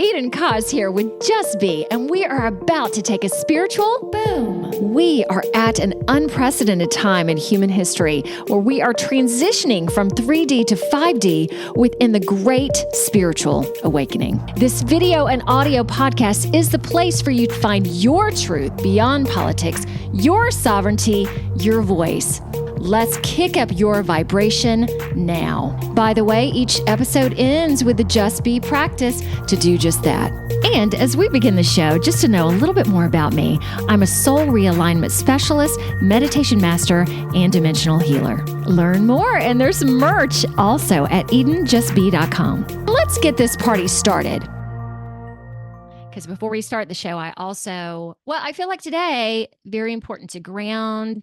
Eden Kaz here with Just Be, and we are about to take a spiritual boom. We are at an unprecedented time in human history where we are transitioning from 3D to 5D within the great spiritual awakening. This video and audio podcast is the place for you to find your truth beyond politics, your sovereignty, your voice. Let's kick up your vibration now. By the way, each episode ends with the Just Be practice to do just that. And as we begin the show, just to know a little bit more about me, I'm a soul realignment specialist, meditation master, and dimensional healer. Learn more, and there's merch also at EdenJustBe.com. Let's get this party started. Because before we start the show, I feel like today, very important to ground.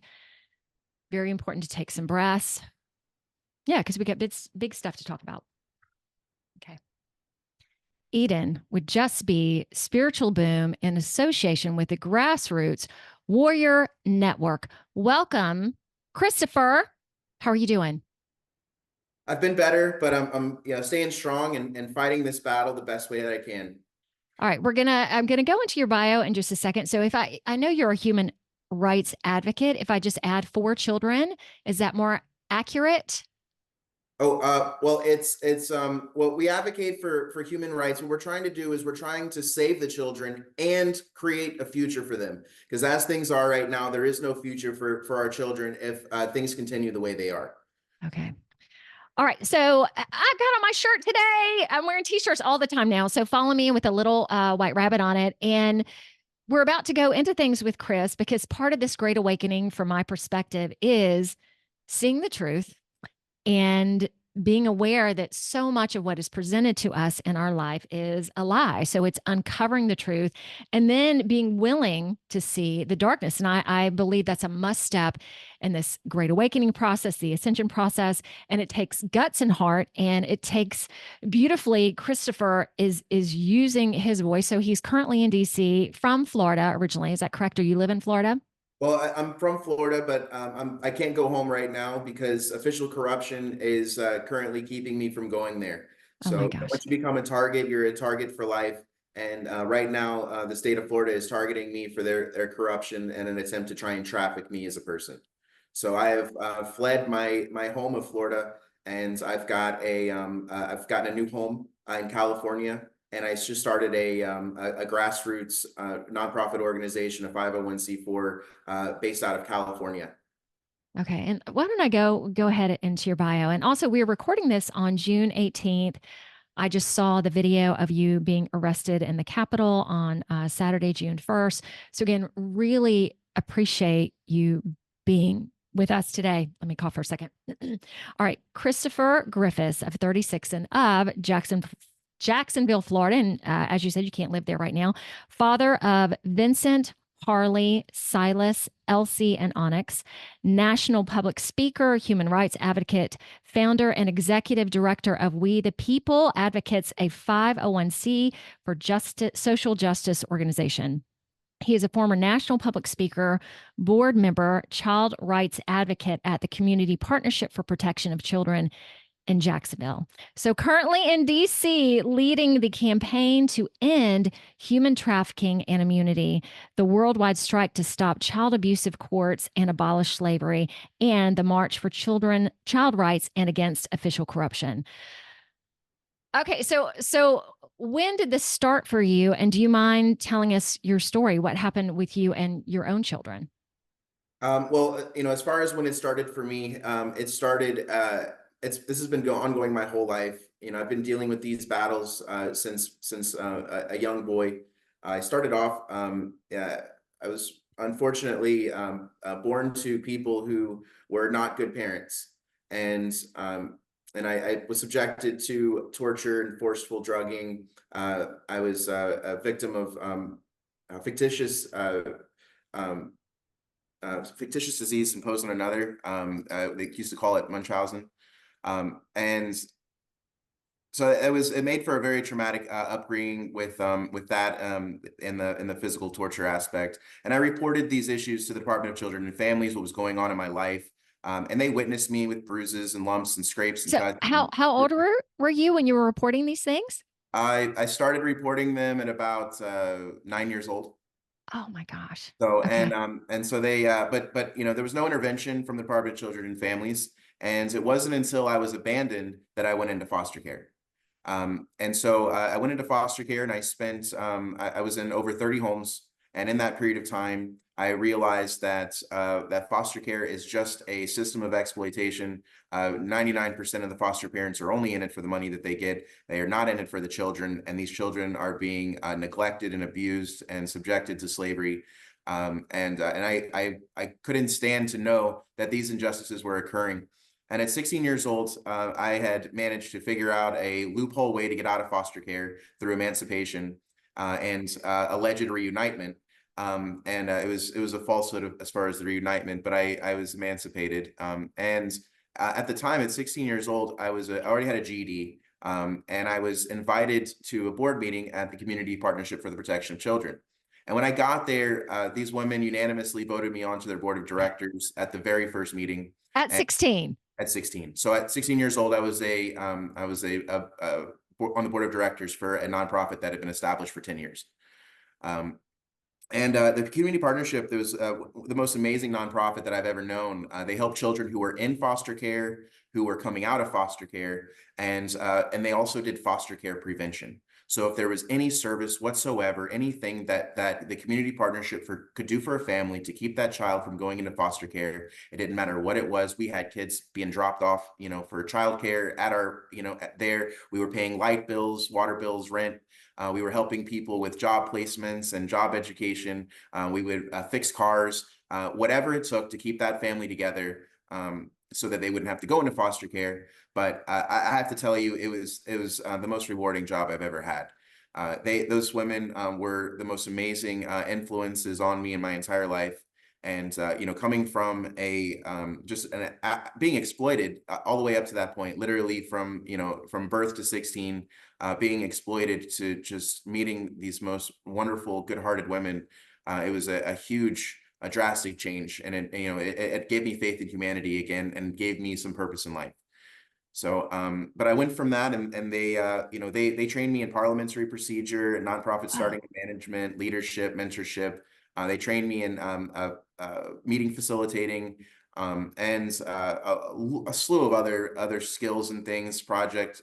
Very important to take some breaths. Yeah, because we got big stuff to talk about. Okay. Eden would just be spiritual boom in association with the Grassroots Warrior Network. Welcome, Christopher. How are you doing? I've been better, but I'm staying strong and fighting this battle the best way that I can. All right, I'm gonna go into your bio in just a second. So if I know you're a human rights advocate. If I just add 4 children, is that more accurate? Well, we advocate for human rights. What we're trying to do is we're trying to save the children and create a future for them. Because as things are right now, there is no future for our children if things continue the way they are. Okay. All right. So I got on my shirt today. I'm wearing t-shirts all the time now. So follow me with a little white rabbit on it. And we're about to go into things with Chris because part of this great awakening from my perspective is seeing the truth and being aware that so much of what is presented to us in our life is a lie. So it's uncovering the truth and then being willing to see the darkness. And I believe that's a must step in this great awakening process, the ascension process. And it takes guts and heart, and it takes beautifully. Christopher is using his voice. So he's currently in DC from Florida originally. Is that correct? Or you live in Florida? Well, I'm from Florida, but I can't go home right now because official corruption is currently keeping me from going there. So once you become a target, you're a target for life. And right now, the state of Florida is targeting me for their corruption and an attempt to try and traffic me as a person. So I have fled my home of Florida, and I've gotten a new home in California. And I just started a grassroots nonprofit organization, a 501c4 based out of California. Okay. And why don't I go ahead into your bio? And also, we're recording this on June 18th. I just saw the video of you being arrested in the Capitol on Saturday, June 1st. So again, really appreciate you being with us today. Let me cough for a second. All right. Christopher Griffis of 36 and of Jacksonville, Florida. And as you said, you can't live there right now. Father of Vincent, Harley, Silas, Elsie, and Onyx, national public speaker, human rights advocate, founder and executive director of We the People Advocates, a 501c for social justice organization. He is a former national public speaker, board member, child rights advocate at the Community Partnership for Protection of Children in Jacksonville. So currently in DC, leading the campaign to end human trafficking and immunity, the worldwide strike to stop child abusive courts and abolish slavery, and the March for child rights and against official corruption. Okay, so when did this start for you? And do you mind telling us your story? What happened with you and your own children? Well, as far as when it started for me, it started this has been ongoing my whole life. I've been dealing with these battles since a young boy. I started off. I was unfortunately born to people who were not good parents, and I was subjected to torture and forceful drugging. I was a victim of fictitious disease imposed on another. They used to call it Munchausen. And so it made for a very traumatic upbringing with that in the physical torture aspect. And I reported these issues to the Department of Children and Families, what was going on in my life. And they witnessed me with bruises and lumps and scrapes and cuts. How old were you when you were reporting these things? I started reporting them at about 9 years old. Oh my gosh. So Okay. and so they but you know there was no intervention from the Department of Children and Families, and it wasn't until I was abandoned that I went into foster care. And so I went into foster care and I spent I was in over 30 homes, and in that period of time I realized that that foster care is just a system of exploitation. 99% of the foster parents are only in it for the money that they get. They are not in it for the children, and these children are being neglected and abused and subjected to slavery. And I couldn't stand to know that these injustices were occurring. And at 16 years old, I had managed to figure out a loophole way to get out of foster care through emancipation and alleged reunitement. It was a falsehood as far as the reunitement, but I was emancipated. At the time, at 16 years old, I already had a GED, and I was invited to a board meeting at the Community Partnership for the Protection of Children. And when I got there, these women unanimously voted me onto their board of directors at the very first meeting. At 16. At 16. So at 16 years old, I was on the board of directors for a nonprofit that had been established for 10 years. The community partnership, there was the most amazing nonprofit that I've ever known. They help children who were in foster care, who were coming out of foster care, and they also did foster care prevention. So if there was any service whatsoever, anything that the community partnership could do for a family to keep that child from going into foster care, it didn't matter what it was. We had kids being dropped off, you know, for childcare at our, you know, there. We were paying light bills, water bills, rent. We were helping people with job placements and job education. We would fix cars, whatever it took to keep that family together, so that they wouldn't have to go into foster care. But I have to tell you, it was the most rewarding job I've ever had. Those women were the most amazing influences on me in my entire life. And you know, coming from being exploited all the way up to that point, literally from, you know, from birth to 16, being exploited to just meeting these most wonderful, good-hearted women, it was a huge, a drastic change, and it gave me faith in humanity again and gave me some purpose in life. So, but I went from that, and they, they trained me in parliamentary procedure, nonprofit starting management, leadership, mentorship. They trained me in meeting facilitating, and a slew of other skills and things, project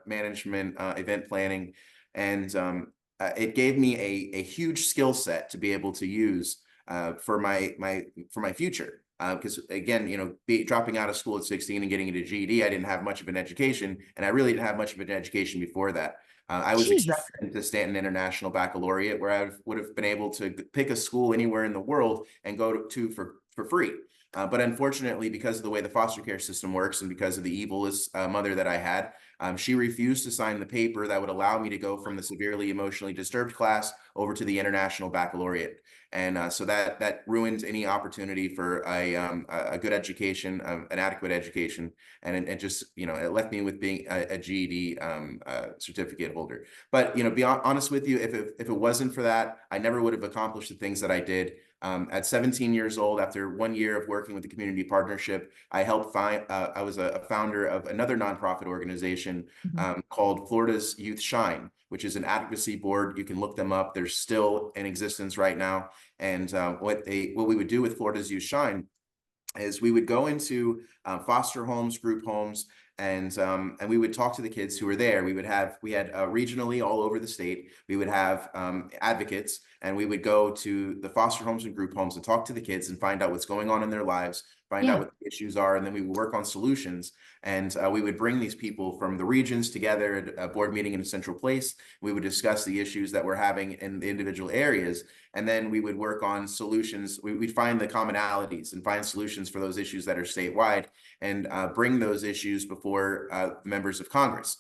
management, event planning, and it gave me a huge skill set to be able to use for my future. Because again, you know, dropping out of school at 16 and getting into GED, I didn't have much of an education, and I really didn't have much of an education before that. I was accepted to Stanton International Baccalaureate, where I would have been able to pick a school anywhere in the world and go to for free. But unfortunately, because of the way the foster care system works and because of the evilest mother that I had, she refused to sign the paper that would allow me to go from the severely emotionally disturbed class over to the International Baccalaureate. And so that ruined any opportunity for a good education, an adequate education, and it just, you know, it left me with being a GED certificate holder. But, you know, be honest with you, if it wasn't for that, I never would have accomplished the things that I did. At 17 years old, after 1 year of working with the community partnership, I helped I was a founder of another nonprofit organization called Florida's Youth Shine, which is an advocacy board. You can look them up. They're still in existence right now. And what we would do with Florida's Youth Shine is we would go into foster homes, group homes, and we would talk to the kids who were there. We had regionally all over the state, we would have advocates, and we would go to the foster homes and group homes and talk to the kids and find out what's going on in their lives, find out what the issues are, and then we would work on solutions. And we would bring these people from the regions together at a board meeting in a central place. We would discuss the issues that we're having in the individual areas, and then we would work on solutions. We'd find the commonalities and find solutions for those issues that are statewide, and bring those issues before members of Congress.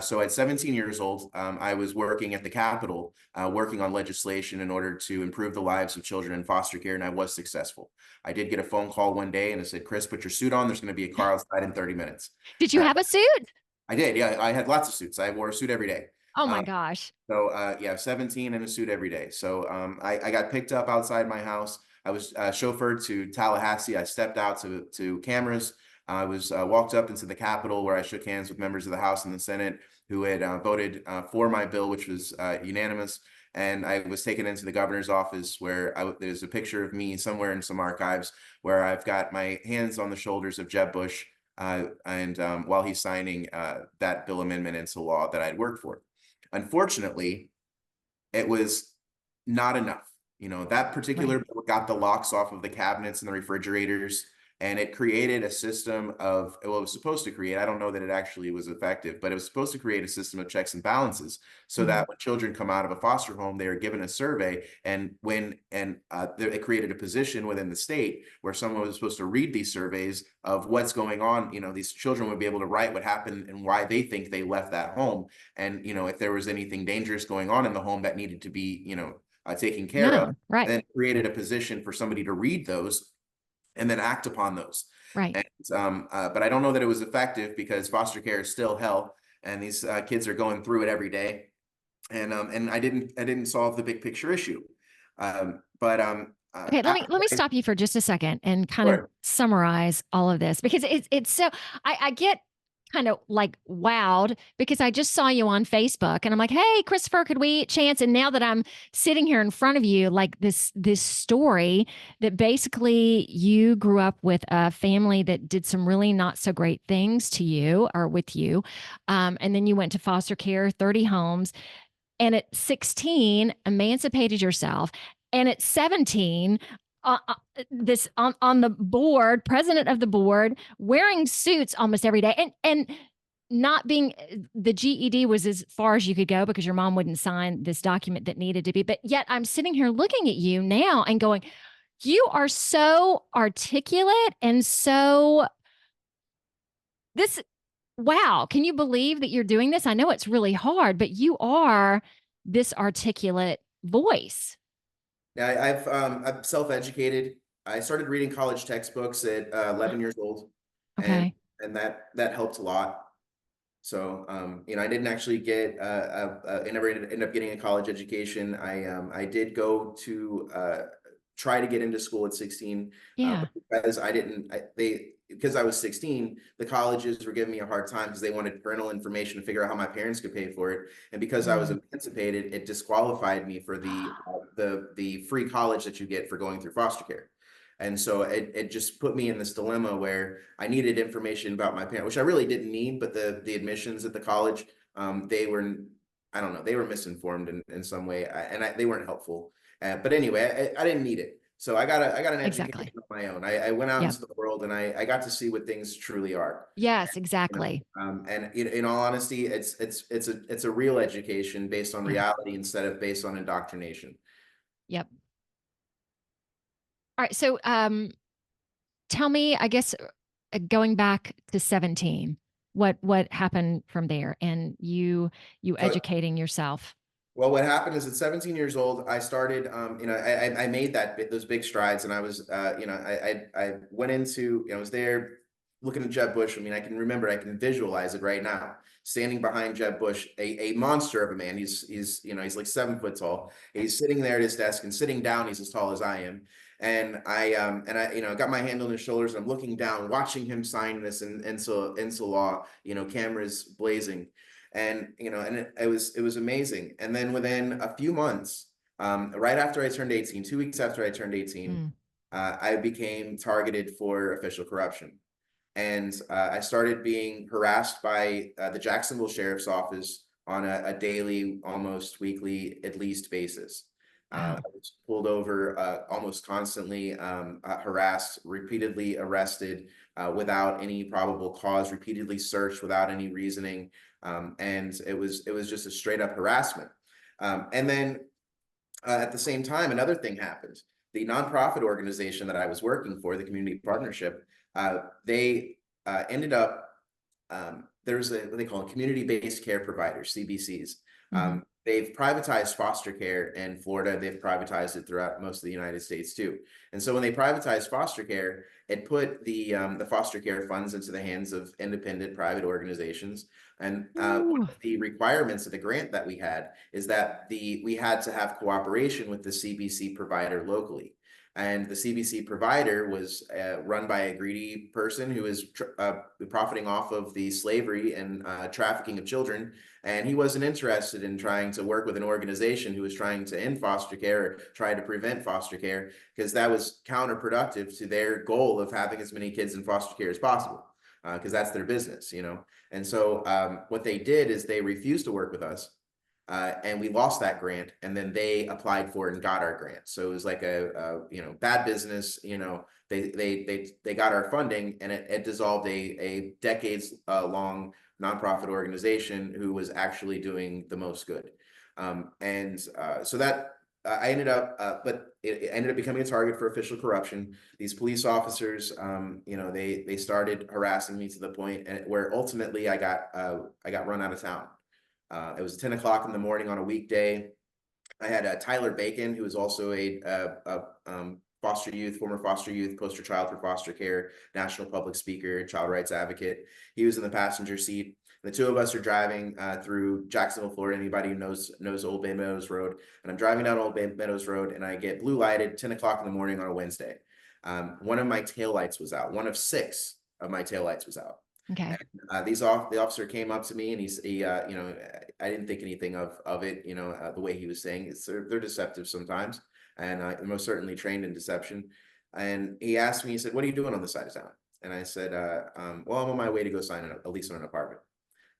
So at 17 years old, I was working at the Capitol, working on legislation in order to improve the lives of children in foster care, and I was successful. I did get a phone call one day, and it said, "Chris, put your suit on. There's going to be a car outside in 30 minutes." Did you have a suit? I did. Yeah, I had lots of suits. I wore a suit every day. Oh my gosh. So yeah, 17 in a suit every day. So I got picked up outside my house. I was chauffeured to Tallahassee. I stepped out to cameras. I was walked up into the Capitol, where I shook hands with members of the House and the Senate. who had voted for my bill, which was unanimous. And I was taken into the governor's office where there's a picture of me somewhere in some archives where I've got my hands on the shoulders of Jeb Bush, and while he's signing that bill amendment into law that I'd worked for. Unfortunately, it was not enough. You know, that particular bill got the locks off of the cabinets and the refrigerators, and it created a system of, well, it was supposed to create, I don't know that it actually was effective, but it was supposed to create a system of checks and balances so that when children come out of a foster home, they are given a survey, and it created a position within the state where someone was supposed to read these surveys of what's going on. You know, these children would be able to write what happened and why they think they left that home. And, you know, if there was anything dangerous going on in the home that needed to be, you know, taken care of, then created a position for somebody to read those and then act upon those. Right. And, but I don't know that it was effective because foster care is still hell, and these kids are going through it every day. And I didn't solve the big picture issue. Okay, let me stop you for just a second and kind of summarize all of this, because it's so I get kind of like wowed because I just saw you on Facebook and I'm like, hey, Christopher, could we chance? And now that I'm sitting here in front of you, like this story that basically you grew up with a family that did some really not so great things to you or with you. And then you went to foster care, 30 homes. And at 16, emancipated yourself. And at 17, this on the board, president of the board, wearing suits almost every day, and not being, the GED was as far as you could go because your mom wouldn't sign this document that needed to be. But yet I'm sitting here looking at you now and going, you are so articulate and so this. Wow. Can you believe that you're doing this? I know it's really hard, but you are this articulate voice. Yeah, I'm self-educated. I started reading college textbooks at 11 years old. Okay. And that helped a lot. So, you know, I didn't actually get, I never ended up getting a college education. I did go to try to get into school at 16. Because because I was 16, the colleges were giving me a hard time because they wanted parental information to figure out how my parents could pay for it. And because I was emancipated, it disqualified me for the free college that you get for going through foster care. And so it just put me in this dilemma where I needed information about my parents, which I really didn't need, but the admissions at the college, they were, I don't know, they were misinformed in some way, they weren't helpful. But anyway, I didn't need it. So I got an education of my own. I went out into the world and I got to see what things truly are. Yes, exactly. And in all honesty, it's a real education based on reality instead of based on indoctrination. Yep. All right. So tell me, I guess, going back to 17, what happened from there and you educating yourself? Well, what happened is at 17 years old, I started, you know, I made those big strides, and I was, you know, I went into, you know, I was there looking at Jeb Bush. I mean, I can visualize it right now, standing behind Jeb Bush, a monster of a man. He's, you know, he's like 7 foot tall. He's sitting there at his desk, and sitting down, he's as tall as I am. And I, you know, got my hand on his shoulders, and I'm looking down, watching him sign this into law, you know, cameras blazing. And, you know, and it was amazing. And then within a few months, right after I turned 18, 2 weeks after I turned 18, I became targeted for official corruption. And I started being harassed by the Jacksonville Sheriff's Office on a daily, almost weekly, at least basis. I was pulled over almost constantly, harassed, repeatedly arrested without any probable cause, repeatedly searched without any reasoning. And it was just a straight up harassment. And then at the same time, another thing happened. The nonprofit organization that I was working for, the Community Partnership, they ended up, there's what they call community-based care providers, CBCs. They've privatized foster care in Florida. They've privatized it throughout most of the United States too. And so when they privatized foster care, it put the foster care funds into the hands of independent private organizations. And one of the requirements of the grant that we had is that we had to have cooperation with the CBC provider locally. And the CBC provider was run by a greedy person who was profiting off of the slavery and trafficking of children. And he wasn't interested in trying to work with an organization who was trying to end foster care or try to prevent foster care, because that was counterproductive to their goal of having as many kids in foster care as possible, because that's their business, you know. And so what they did is they refused to work with us. And we lost that grant, and then they applied for it and got our grant. So it was like a you know, bad business. You know, they got our funding, and it dissolved a decades long nonprofit organization who was actually doing the most good. So that I ended up, but it ended up becoming a target for official corruption. These police officers, you know, they started harassing me to the point where ultimately I got run out of town. It was 10 o'clock in the morning on a weekday. I had Tyler Bacon, who is also a former foster youth, poster child for foster care, national public speaker, child rights advocate. He was in the passenger seat. The two of us are driving through Jacksonville, Florida. Anybody who knows Old Bay Meadows Road. And I'm driving down Old Bay Meadows Road, and I get blue lighted 10 o'clock in the morning on a Wednesday. One of my taillights was out. One of 6 of my taillights was out. Okay. And, the officer came up to me, and he you know, I didn't think anything of it, you know, the way he was saying it. They're deceptive sometimes, and I'm most certainly trained in deception. And he asked me, he said, "What are you doing on the side of town?" And I said, "Well, I'm on my way to go sign a lease on an apartment."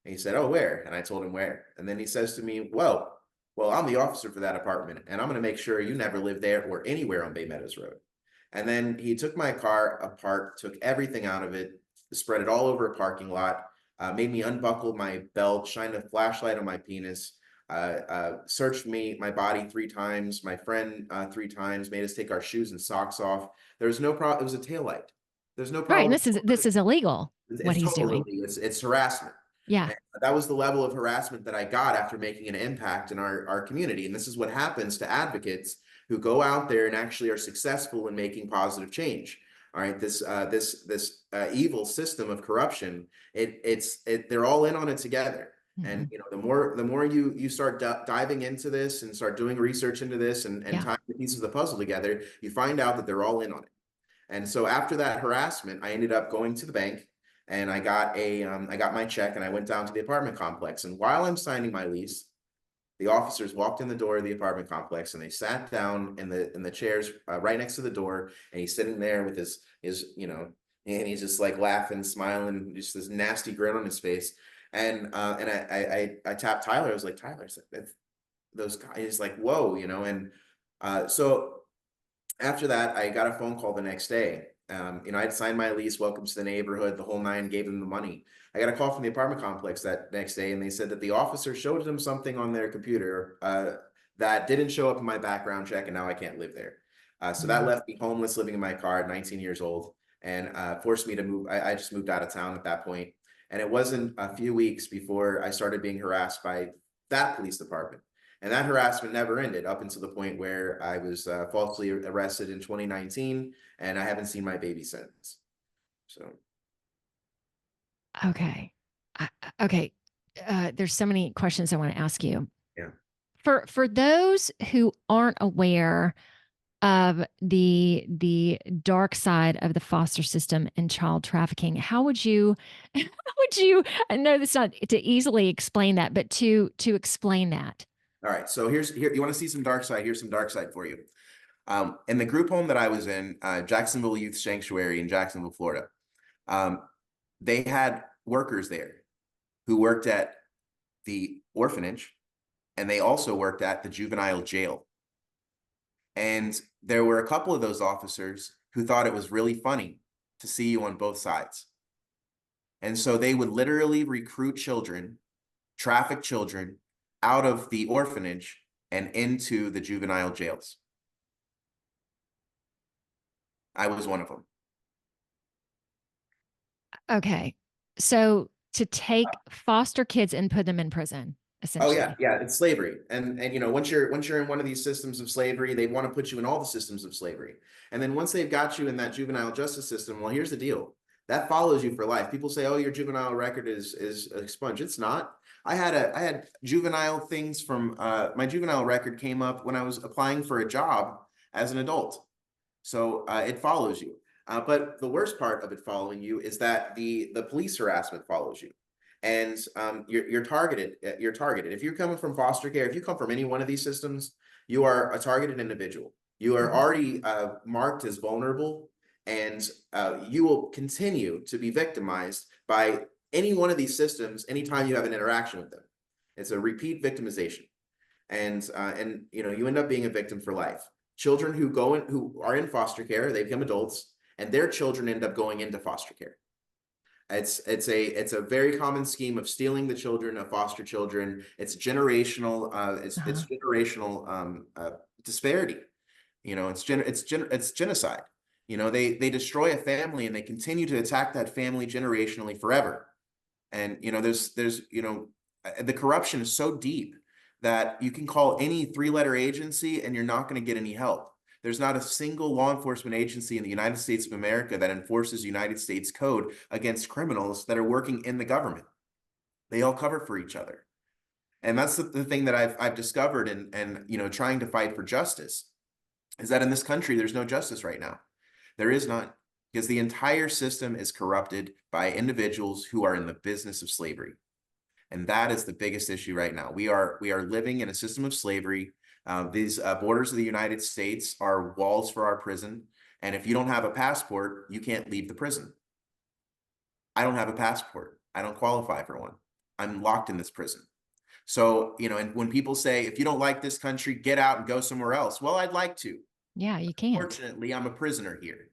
And he said, "Oh, where?" And I told him where. And then he says to me, well, I'm the officer for that apartment, and I'm going to make sure you never live there or anywhere on Bay Meadows Road." And then he took my car apart, took everything out of it, spread it all over a parking lot, made me unbuckle my belt, shined a flashlight on my penis, searched my body 3 times, my friend 3 times, made us take our shoes and socks off. There was no problem. It was a taillight. There's no problem. Right. And this is illegal. What he's doing. It's harassment. Yeah. And that was the level of harassment that I got after making an impact in our community. And this is what happens to advocates who go out there and actually are successful in making positive change. All right, this evil system of corruption, they're all in on it together. Mm-hmm. And you know, the more you start diving into this and start doing research into this and tying the pieces of the puzzle together, you find out that they're all in on it. And so after that harassment, I ended up going to the bank, and I got my check, and I went down to the apartment complex. And while I'm signing my lease, the officers walked in the door of the apartment complex, and they sat down in the chairs right next to the door. And he's sitting there with his you know, and he's just like laughing, smiling, just this nasty grin on his face. And I tapped Tyler. I was like, "Tyler," I said, "those guys." He's like, "Whoa," you know. And so after that, I got a phone call the next day. You know, I'd signed my lease, welcome to the neighborhood, the whole 9, gave them the money. I got a call from the apartment complex that next day, and they said that the officer showed them something on their computer that didn't show up in my background check, and now I can't live there. So that left me homeless, living in my car at 19 years old, and forced me to move. I just moved out of town at that point. And it wasn't a few weeks before I started being harassed by that police department. And that harassment never ended up until the point where I was falsely arrested in 2019, and I haven't seen my baby since. So. Okay. Okay. There's so many questions I want to ask you. Yeah. For those who aren't aware of the dark side of the foster system and child trafficking, how would you I know that's not to easily explain that, but to explain that? All right. So here, you want to see some dark side? Here's some dark side for you. In the group home that I was in, Jacksonville Youth Sanctuary in Jacksonville, Florida, they had workers there who worked at the orphanage, and they also worked at the juvenile jail. And there were a couple of those officers who thought it was really funny to see you on both sides. And so they would literally recruit children, traffic children out of the orphanage and into the juvenile jails. I was one of them. Okay. So to take foster kids and put them in prison, essentially. Oh yeah, it's slavery. And you know, once you're in one of these systems of slavery, they want to put you in all the systems of slavery. And then once they've got you in that juvenile justice system, well, here's the deal. That follows you for life. People say, "Oh, your juvenile record is expunged." It's not. I had juvenile things from my juvenile record came up when I was applying for a job as an adult. So it follows you. But the worst part of it following you is that the police harassment follows you. And you're targeted. You're targeted. If you're coming from foster care, if you come from any one of these systems, you are a targeted individual. You are already marked as vulnerable, and you will continue to be victimized by any one of these systems anytime you have an interaction with them. It's a repeat victimization, and you end up being a victim for life. Children who are in foster care, they become adults, and their children end up going into foster care. It's a very common scheme of stealing the children of foster children. It's generational. It's generational disparity. It's genocide. They destroy a family and they continue to attack that family generationally forever. And there's the corruption is so deep that you can call any three-letter agency and you're not going to get any help. There's not a single law enforcement agency in the United States of America that enforces United States code against criminals that are working in the government. They all cover for each other. And that's the thing that I've discovered and trying to fight for justice, is that in this country, there's no justice right now. There is none, because the entire system is corrupted by individuals who are in the business of slavery. And that is the biggest issue right now. We are living in a system of slavery. These borders of the United States are walls for our prison. And if you don't have a passport, you can't leave the prison. I don't have a passport. I don't qualify for one. I'm locked in this prison. So, and when people say, if you don't like this country, get out and go somewhere else. Well, I'd like to. Yeah, you can't. Unfortunately, I'm a prisoner here.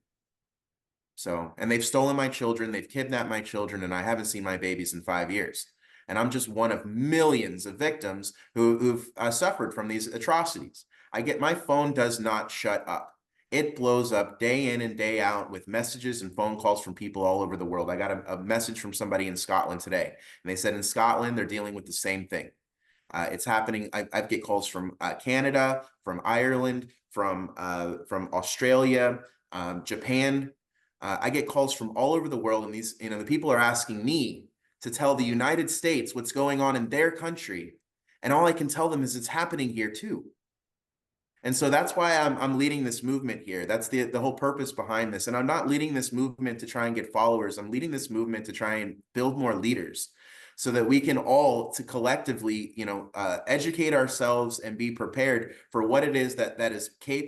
So, and they've stolen my children. They've kidnapped my children, and I haven't seen my babies in 5 years. And I'm just one of millions of victims who've suffered from these atrocities. My phone does not shut up. It blows up day in and day out with messages and phone calls from people all over the world. I got a message from somebody in Scotland today, and they said in Scotland, they're dealing with the same thing. It's happening. I get calls from Canada, from Ireland, from Australia, Japan. I get calls from all over the world, and these, the people are asking me to tell the United States what's going on in their country. And all I can tell them is it's happening here too. And so that's why I'm leading this movement here. That's the whole purpose behind this. And I'm not leading this movement to try and get followers. I'm leading this movement to try and build more leaders so that we can all to collectively, educate ourselves and be prepared for what it is that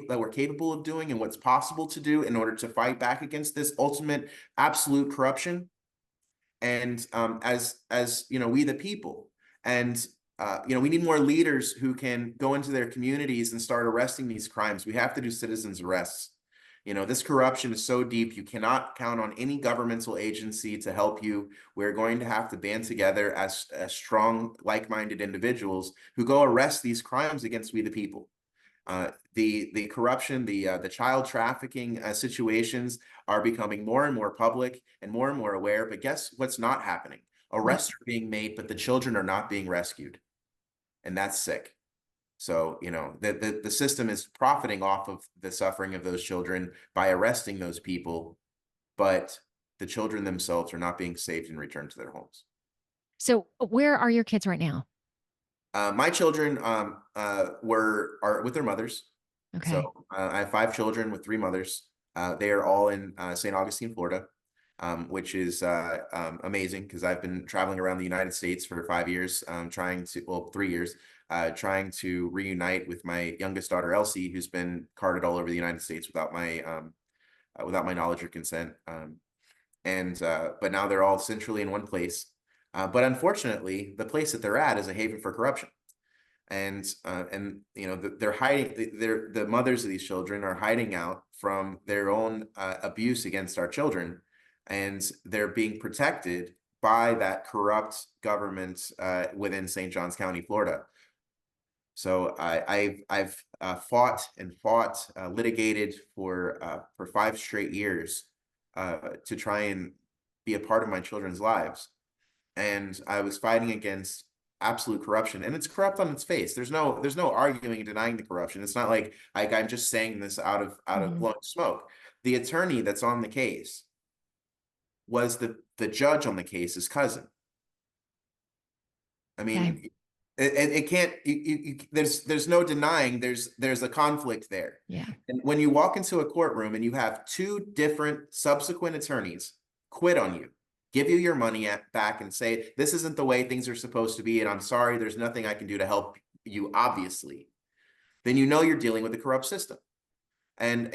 we're capable of doing and what's possible to do in order to fight back against this ultimate absolute corruption. And as we the people, and we need more leaders who can go into their communities and start arresting these crimes. We have to do citizens arrests. This corruption is so deep, you cannot count on any governmental agency to help you. We're going to have to band together as strong, like-minded individuals who go arrest these crimes against we the people. The corruption, the child trafficking situations are becoming more and more public and more aware. But guess what's not happening? Arrests are being made, but the children are not being rescued, and that's sick. So the system is profiting off of the suffering of those children by arresting those people, but the children themselves are not being saved and returned to their homes. So where are your kids right now? My children are with their mothers. Okay. So I have 5 children with 3 mothers. They are all in St. Augustine, Florida, which is amazing because I've been traveling around the United States for 5 years, 3 years, trying to reunite with my youngest daughter, Elsie, who's been carted all over the United States without my knowledge or consent. But now they're all centrally in one place. But unfortunately, the place that they're at is a haven for corruption. And they're hiding. The mothers of these children are hiding out from their own abuse against our children, and they're being protected by that corrupt government within St. Johns County, Florida. So I've fought, litigated for 5 straight years to try and be a part of my children's lives. And I was fighting against absolute corruption, and it's corrupt on its face. There's no arguing and denying the corruption. It's not like I'm just saying this out of blowing smoke. The attorney that's on the case was the judge on the case's cousin. I mean, It can't, there's no denying there's a conflict there. Yeah. And when you walk into a courtroom and you have two different subsequent attorneys quit on you, give you your money back and say, this isn't the way things are supposed to be, and I'm sorry, there's nothing I can do to help you, obviously, then you know you're dealing with a corrupt system. And,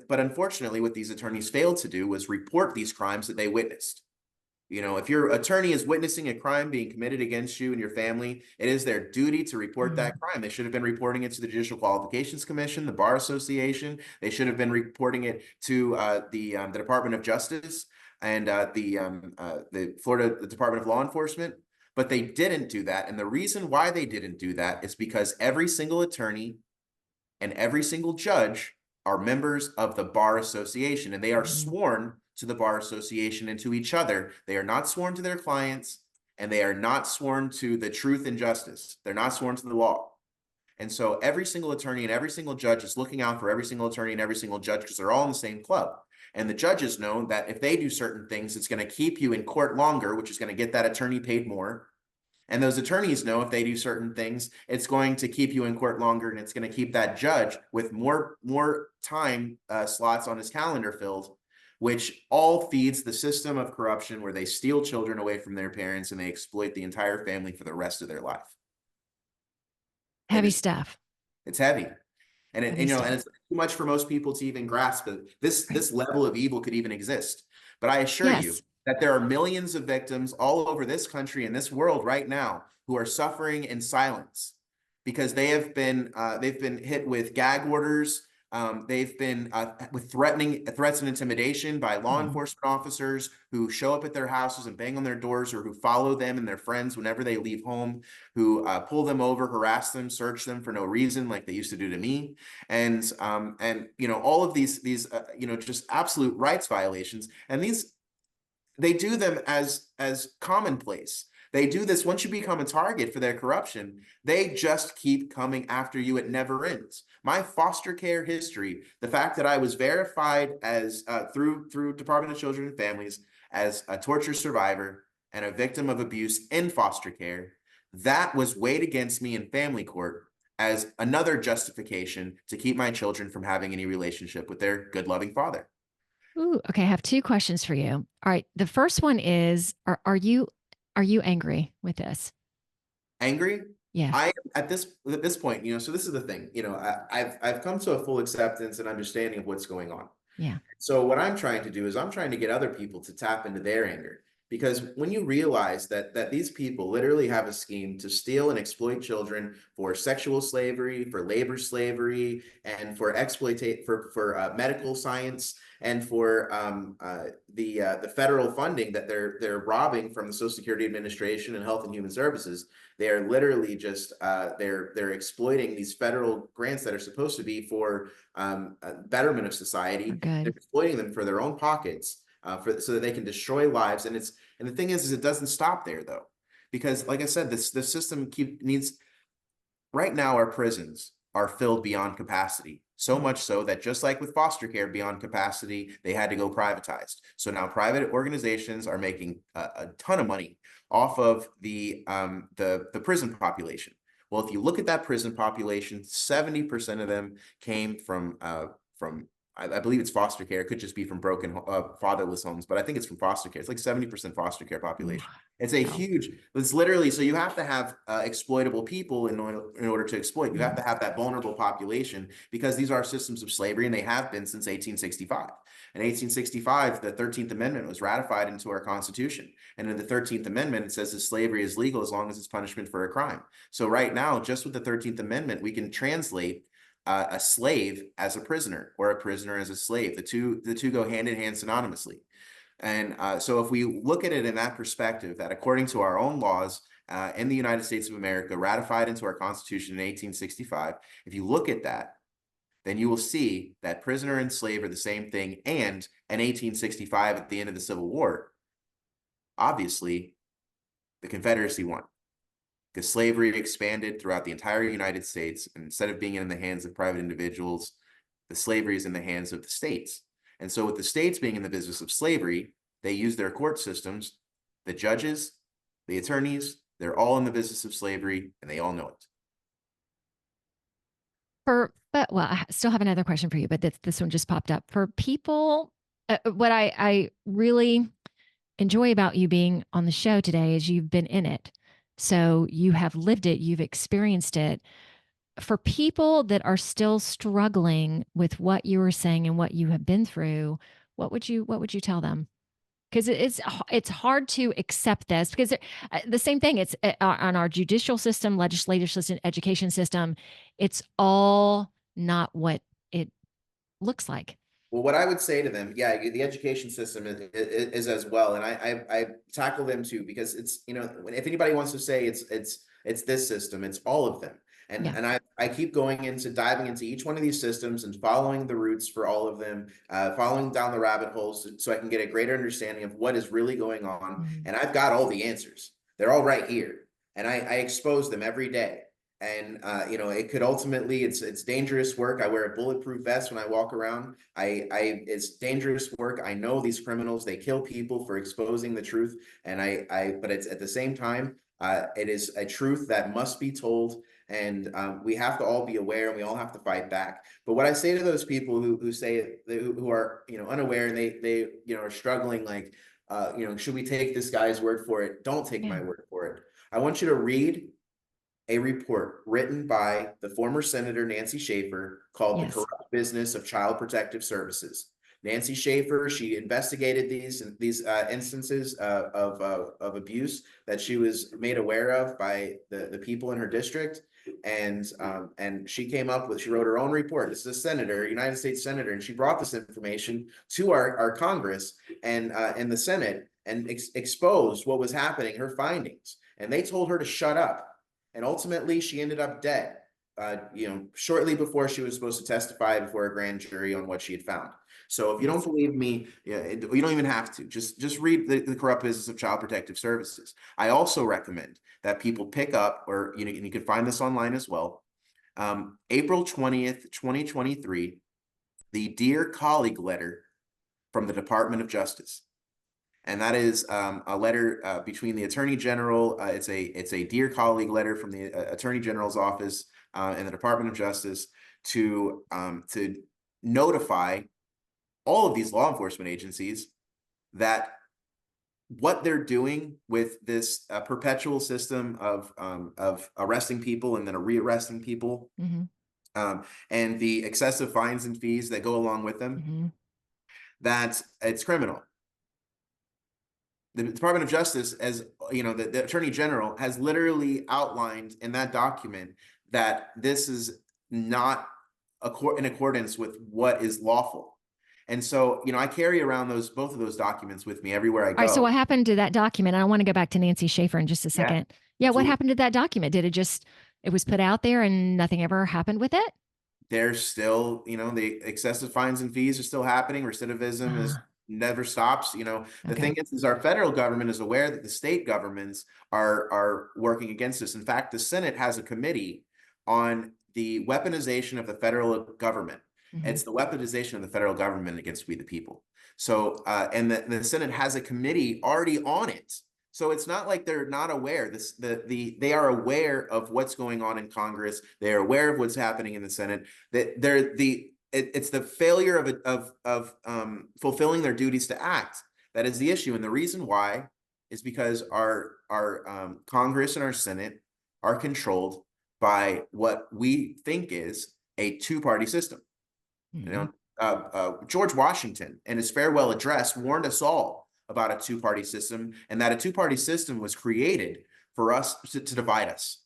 but unfortunately, what these attorneys failed to do was report these crimes that they witnessed. If your attorney is witnessing a crime being committed against you and your family, it is their duty to report that crime. They should have been reporting it to the Judicial Qualifications Commission, the Bar Association. They should have been reporting it to the Department of Justice and the Florida Department of Law Enforcement. But they didn't do that. And the reason why they didn't do that is because every single attorney and every single judge are members of the Bar Association, and they are sworn to the Bar Association and to each other. They are not sworn to their clients, and they are not sworn to the truth and justice. They're not sworn to the law. And so every single attorney and every single judge is looking out for every single attorney and every single judge, because they're all in the same club. And the judges know that if they do certain things, it's going to keep you in court longer, which is going to get that attorney paid more. And those attorneys know if they do certain things, it's going to keep you in court longer, and it's going to keep that judge with more time slots on his calendar filled, which all feeds the system of corruption where they steal children away from their parents and they exploit the entire family for the rest of their life. Heavy stuff. It's heavy. And and it's too much for most people to even grasp that this level of evil could even exist. But I assure you that there are millions of victims all over this country and this world right now who are suffering in silence because they've been hit with gag orders. They've been with threats and intimidation by law enforcement officers who show up at their houses and bang on their doors, or who follow them and their friends whenever they leave home, who pull them over, harass them, search them for no reason, like they used to do to me. And all of these just absolute rights violations. And they do them as commonplace. They do this once you become a target for their corruption. They just keep coming after you. It never ends. My foster care history, the fact that I was verified as through Department of Children and Families as a torture survivor and a victim of abuse in foster care, that was weighed against me in family court as another justification to keep my children from having any relationship with their good, loving father. Ooh, okay. I have two questions for you. All right. The first one is, are you angry with this? Angry? Yes. I at this point, so this is the thing, I've come to a full acceptance and understanding of what's going on. Yeah. So what I'm trying to do is I'm trying to get other people to tap into their anger. Because when you realize that these people literally have a scheme to steal and exploit children for sexual slavery, for labor slavery, and for medical science, and for the federal funding that they're robbing from the Social Security Administration and Health and Human Services, they are literally just they're exploiting these federal grants that are supposed to be for betterment of society. They're exploiting them for their own pockets. So that they can destroy lives. And the thing is it doesn't stop there, though, because like I said, the system needs. Right now, our prisons are filled beyond capacity, so much so that just like with foster care beyond capacity, they had to go privatized. So now private organizations are making a ton of money off of the prison population. Well, if you look at that prison population, 70% of them came from I believe it's foster care. It could just be from broken fatherless homes, but I think it's from foster care. It's like 70% foster care population. It's a huge, it's literally, so you have to have exploitable people in order to exploit. You have to have that vulnerable population, because these are systems of slavery, and they have been since 1865. In 1865, the 13th Amendment was ratified into our Constitution. And in the 13th Amendment, it says that slavery is legal as long as it's punishment for a crime. So right now, just with the 13th Amendment, we can translate a slave as a prisoner, or a prisoner as a slave. The two go hand in hand synonymously. And so if we look at it in that perspective, that according to our own laws in the United States of America, ratified into our Constitution in 1865, if you look at that, then you will see that prisoner and slave are the same thing. And in 1865, at the end of the Civil War, obviously, the Confederacy won, because slavery expanded throughout the entire United States. And instead of being in the hands of private individuals, the slavery is in the hands of the states. And so with the states being in the business of slavery, they use their court systems, the judges, the attorneys, They're all in the business of slavery, and they all know it. But well, I still have another question for you, but this one just popped up. For people, what I really enjoy about you being on the show today is you've been in it. So you have lived it, you've experienced it. For people that are still struggling with what you were saying and what you have been through, what would you tell them? Because it's hard to accept this because the same thing. It's on our judicial system, legislative system, education system. It's all not what it looks like. Well, what I would say to them, yeah, the education system is as well, and I tackle them too, because it's, you know, if anybody wants to say it's this system, it's all of them. And Yeah. and I keep going into diving into each one of these systems and following the roots for all of them, following down the rabbit holes so I can get a greater understanding of what is really going on. Mm-hmm. And I've got all the answers. They're all right here. And I expose them every day. And you know, it could ultimately, it's dangerous work. I wear a bulletproof vest when I walk around. It's dangerous work. I know these criminals, they kill people for exposing the truth. And but it's at the same time, it is a truth that must be told. And we have to all be aware, and we all have to fight back. But what I say to those people who say, who are, you know, unaware, and they you know, are struggling, like, you know, should we take this guy's word for it? Don't take my word for it. I want you to read a report written by the former Senator Nancy Schaefer called The Corrupt Business of Child Protective Services. Nancy Schaefer, she investigated these instances of abuse that she was made aware of by the people in her district. And she came up with, she wrote her own report. This is a senator, United States senator, and she brought this information to our Congress and in the Senate, and exposed what was happening, her findings. And they told her to shut up. And ultimately, she ended up dead, you know, shortly before she was supposed to testify before a grand jury on what she had found. So if you don't believe me, you don't even have to. Just read the Corrupt Business of Child Protective Services. I also recommend that people pick up, or, you know, and you can find this online as well, April 20th, 2023, the Dear Colleague letter from the Department of Justice. And that is a letter between the Attorney General. It's a Dear Colleague letter from the Attorney General's office and the Department of Justice to notify all of these law enforcement agencies that what they're doing with this perpetual system of arresting people and then rearresting people, and the excessive fines and fees that go along with them, that it's criminal. The Department of Justice, as you know, the Attorney General has literally outlined in that document that this is not in accordance with what is lawful. And so, you know, I carry around both of those documents with me everywhere I go. All right, so what happened to that document? I want to go back to Nancy Schaefer in just a second. Yeah, what happened to that document? Did it was put out there and nothing ever happened with it? There's still, you know, the excessive fines and fees are still happening. Recidivism is never stops. You know, the thing is our federal government is aware that the state governments are working against this. In fact, the Senate has a committee on the weaponization of the federal government. It's the weaponization of the federal government against we the people. So, and the Senate has a committee already on it. So it's not like they're not aware. They are aware of what's going on in Congress. They are aware of what's happening in the Senate. It's the failure of fulfilling their duties to act that is the issue. And the reason why is because our Congress and our Senate are controlled by what we think is a two-party system. You know, George Washington, in his farewell address, warned us all about a two-party system, and that a two-party system was created for us to divide us.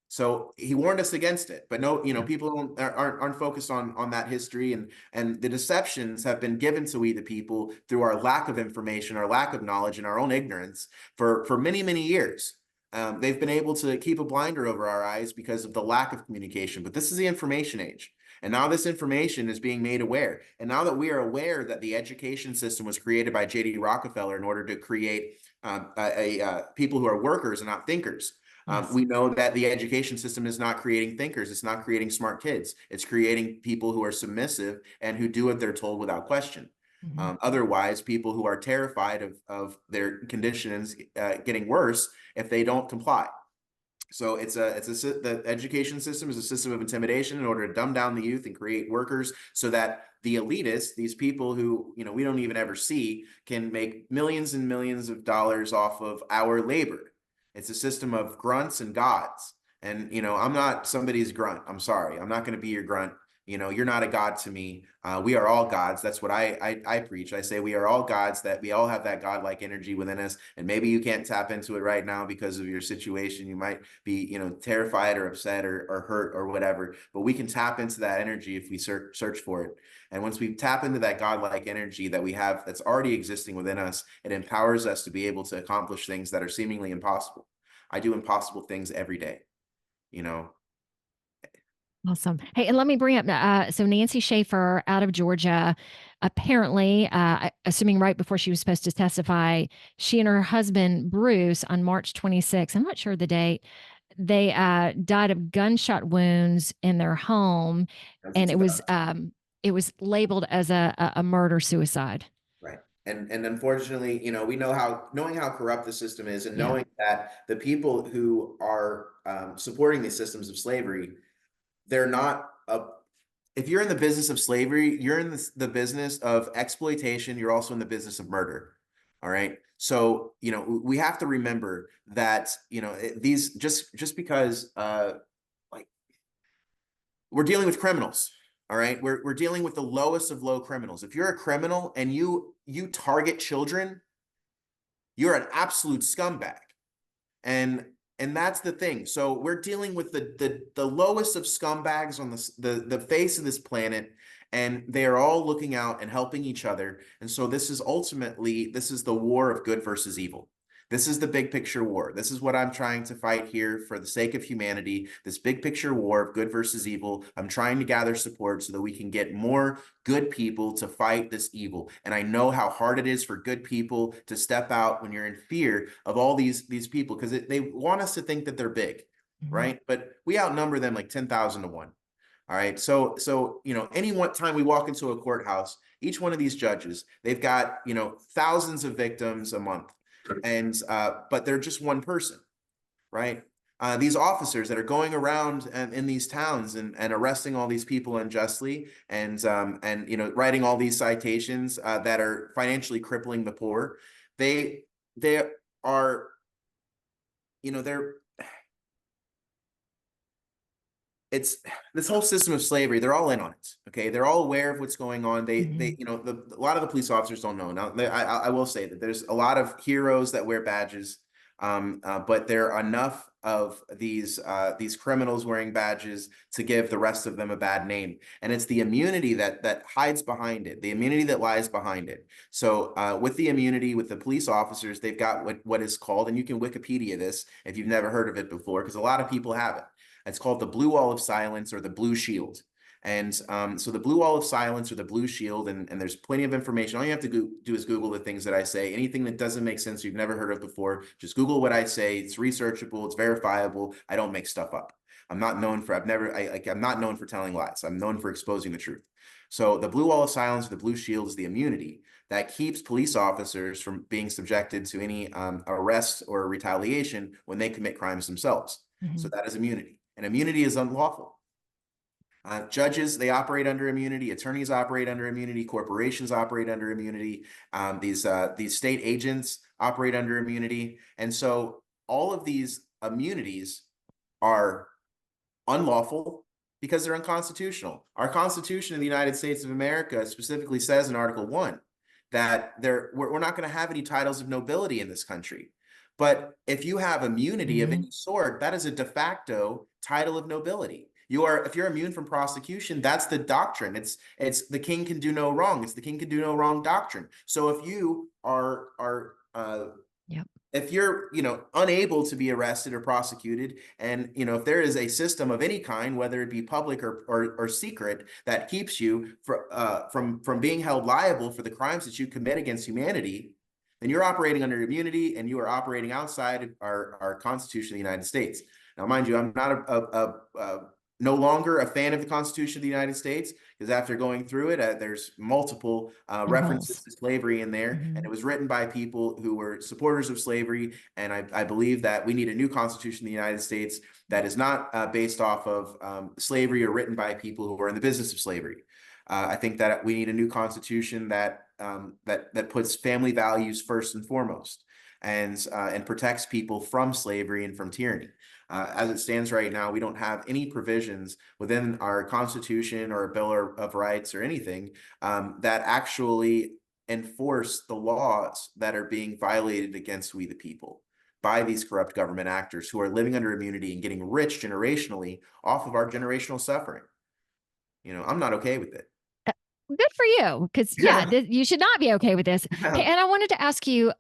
So he warned us against it, but no, you know, people aren't focused on that history, and the deceptions have been given to we the people through our lack of information, our lack of knowledge, and our own ignorance for many, many years. They've been able to keep a blinder over our eyes because of the lack of communication, but this is the information age. And now this information is being made aware. And now that we are aware that the education system was created by J.D. Rockefeller in order to create people who are workers and not thinkers, we know that the education system is not creating thinkers. It's not creating smart kids. It's creating people who are submissive and who do what they're told without question. Otherwise, people who are terrified of their conditions getting worse if they don't comply. So the education system is a system of intimidation in order to dumb down the youth and create workers so that the elitists, these people who, you know, we don't even ever see, can make millions and millions of dollars off of our labor. It's a system of grunts and gods. And, you know, I'm not somebody's grunt. I'm sorry. I'm not going to be your grunt. You know, you're not a god to me. We are all gods. That's what I preach. I say we are all gods, that we all have that godlike energy within us. And maybe you can't tap into it right now because of your situation. You might be, you know, terrified or upset or hurt or whatever. But we can tap into that energy if we search for it. And once we tap into that godlike energy that we have that's already existing within us, it empowers us to be able to accomplish things that are seemingly impossible. I do impossible things every day, you know. Awesome. Hey, and let me bring up, so Nancy Schaefer out of Georgia, apparently, assuming right before she was supposed to testify, she and her husband, Bruce, on March 26th, I'm not sure the date, they died of gunshot wounds in their home. And it was labeled as a murder suicide. Right. And unfortunately, you know, we know knowing how corrupt the system is, and Yeah. knowing that the people who are supporting these systems of slavery, they're not if you're in the business of slavery, you're in the business of exploitation. You're also in the business of murder. All right. So, you know, we have to remember that, you know, these just because like we're dealing with criminals. All right. We're dealing with the lowest of low criminals. If you're a criminal and you target children, you're an absolute scumbag. And that's the thing. So we're dealing with the lowest of scumbags on the face of this planet, and they are all looking out and helping each other. And so this is the war of good versus evil. This is the big picture war. This is what I'm trying to fight here for the sake of humanity. This big picture war of good versus evil. I'm trying to gather support so that we can get more good people to fight this evil. And I know how hard it is for good people to step out when you're in fear of all these people, because they want us to think that they're big, right? But we outnumber them like 10,000 to 1. All right. So, you know, any one time we walk into a courthouse, each one of these judges, they've got, you know, thousands of victims a month. And but they're just one person, right? These officers that are going around in these towns and arresting all these people unjustly, and you know, writing all these citations that are financially crippling the poor. They are, you know, it's this whole system of slavery. They're all in on it. Okay, they're all aware of what's going on. They you know, a lot of the police officers don't know. Now, I will say that there's a lot of heroes that wear badges, but there are enough of these criminals wearing badges to give the rest of them a bad name. And it's the immunity that hides behind it, the immunity that lies behind it. So with the immunity, with the police officers, they've got what is called, and you can Wikipedia this if you've never heard of it before, because a lot of people have it. It's called the blue wall of silence, or the blue shield. And so the blue wall of silence or the blue shield, and there's plenty of information. All you have to do is Google the things that I say. Anything that doesn't make sense, you've never heard of before, just Google what I say. It's researchable, it's verifiable. I don't make stuff up. I'm not known for, I'm not known for telling lies. I'm known for exposing the truth. So the blue wall of silence, or the blue shield, is the immunity that keeps police officers from being subjected to any arrest or retaliation when they commit crimes themselves. So that is immunity. And immunity is unlawful. Judges, they operate under immunity. Attorneys operate under immunity. Corporations operate under immunity. These state agents operate under immunity. And so all of these immunities are unlawful because they're unconstitutional. Our Constitution of the United States of America specifically says in Article 1 that we're not going to have any titles of nobility in this country. But if you have immunity of any sort, that is a de facto title of nobility. If you're immune from prosecution, that's the doctrine. It's the king can do no wrong. It's the king can do no wrong doctrine. So if you are if you're, you know, unable to be arrested or prosecuted, and, you know, if there is a system of any kind, whether it be public or secret, that keeps you from being held liable for the crimes that you commit against humanity, then you're operating under immunity, and you are operating outside our Constitution of the United States. Now, mind you, I'm not no longer a fan of the Constitution of the United States, because after going through it, there's multiple references Holes. to slavery in there, and it was written by people who were supporters of slavery. And I believe that we need a new Constitution of the United States that is not based off of slavery or written by people who are in the business of slavery. I think that we need a new Constitution that that puts family values first and foremost, and protects people from slavery and from tyranny. As it stands right now, we don't have any provisions within our Constitution or a Bill of Rights or anything that actually enforce the laws that are being violated against we the people by these corrupt government actors who are living under immunity and getting rich generationally off of our generational suffering. I'm not okay with it. Good for you, because you should not be okay with this. Hey, and I wanted to ask you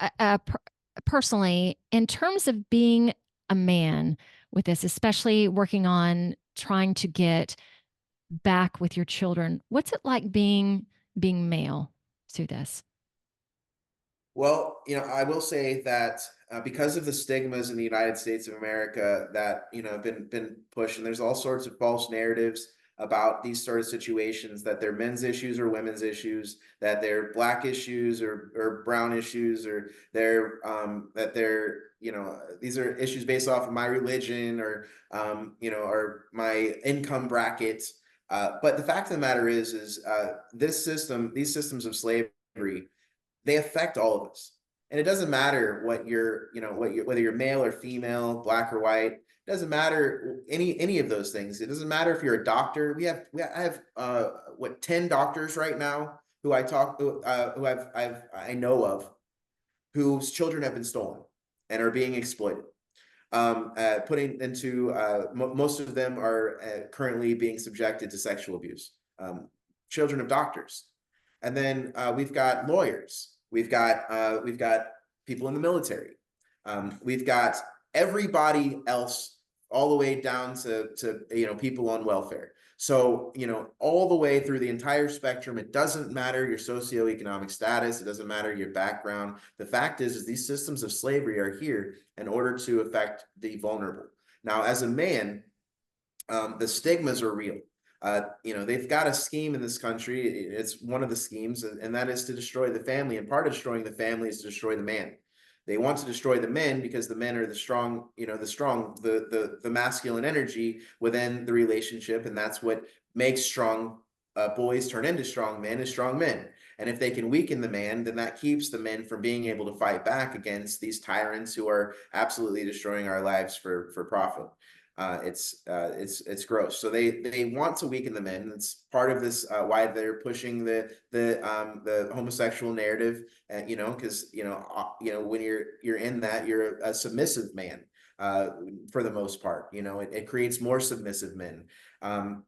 personally, in terms of being a man with this, especially working on trying to get back with your children, what's it like being male through this? Well, I will say that because of the stigmas in the United States of America that have been pushed, and there's all sorts of false narratives about these sort of situations, that they're men's issues or women's issues, that they're black issues or brown issues, or that they're these are issues based off of my religion or or my income bracket. But the fact of the matter is these systems of slavery, they affect all of us. And it doesn't matter what whether you're male or female, black or white. It doesn't matter any of those things. It doesn't matter if you're a doctor. I have 10 doctors right now who I know of whose children have been stolen and are being exploited. Putting into most of them are currently being subjected to sexual abuse. Children of doctors. And then we've got lawyers. We've got people in the military. We've got everybody else, all the way down to people on welfare. So all the way through the entire spectrum. It doesn't matter your socioeconomic status. It doesn't matter your background. The fact is these systems of slavery are here in order to affect the vulnerable. Now, as a man, the stigmas are real. They've got a scheme in this country. It's one of the schemes, and that is to destroy the family. And part of destroying the family is to destroy the man. They want to destroy the men because the men are the strong, the masculine energy within the relationship, and that's what makes strong boys turn into strong men, is strong men. And if they can weaken the man, then that keeps the men from being able to fight back against these tyrants who are absolutely destroying our lives for profit. It's gross. So they want to weaken the men. It's part of this why they're pushing the homosexual narrative. Because when you're in that, you're a submissive man for the most part. It creates more submissive men.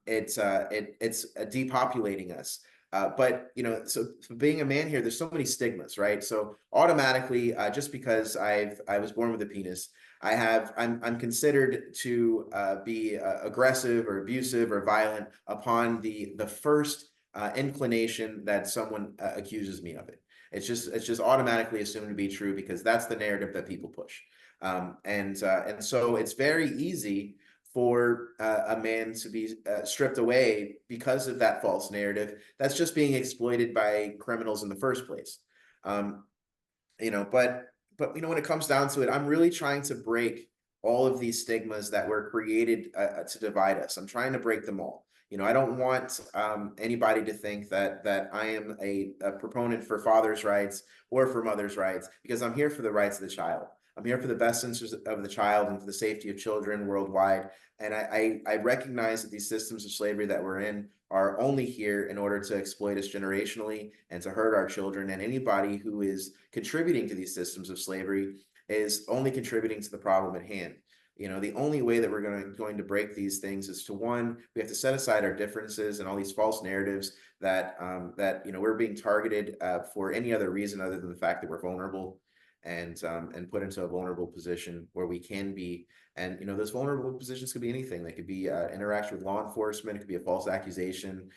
It's depopulating us. But so being a man here, there's so many stigmas, right? So automatically, just because I was born with a penis, I'm considered to be aggressive or abusive or violent upon the first inclination that someone accuses me of it. It's just automatically assumed to be true because that's the narrative that people push. And so it's very easy for a man to be stripped away because of that false narrative that's just being exploited by criminals in the first place. But when it comes down to it, I'm really trying to break all of these stigmas that were created to divide us. I'm trying to break them all. I don't want anybody to think that I am a proponent for fathers' rights or for mothers' rights, because I'm here for the rights of the child. I'm here for the best interests of the child and for the safety of children worldwide. And I recognize that these systems of slavery that we're in are only here in order to exploit us generationally and to hurt our children. And anybody who is contributing to these systems of slavery is only contributing to the problem at hand. The only way that we're going to break these things is to, one, we have to set aside our differences and all these false narratives that we're being targeted for any other reason other than the fact that we're vulnerable, and put into a vulnerable position where we can be. And those vulnerable positions could be anything. They could be interaction with law enforcement. It could be a false accusation.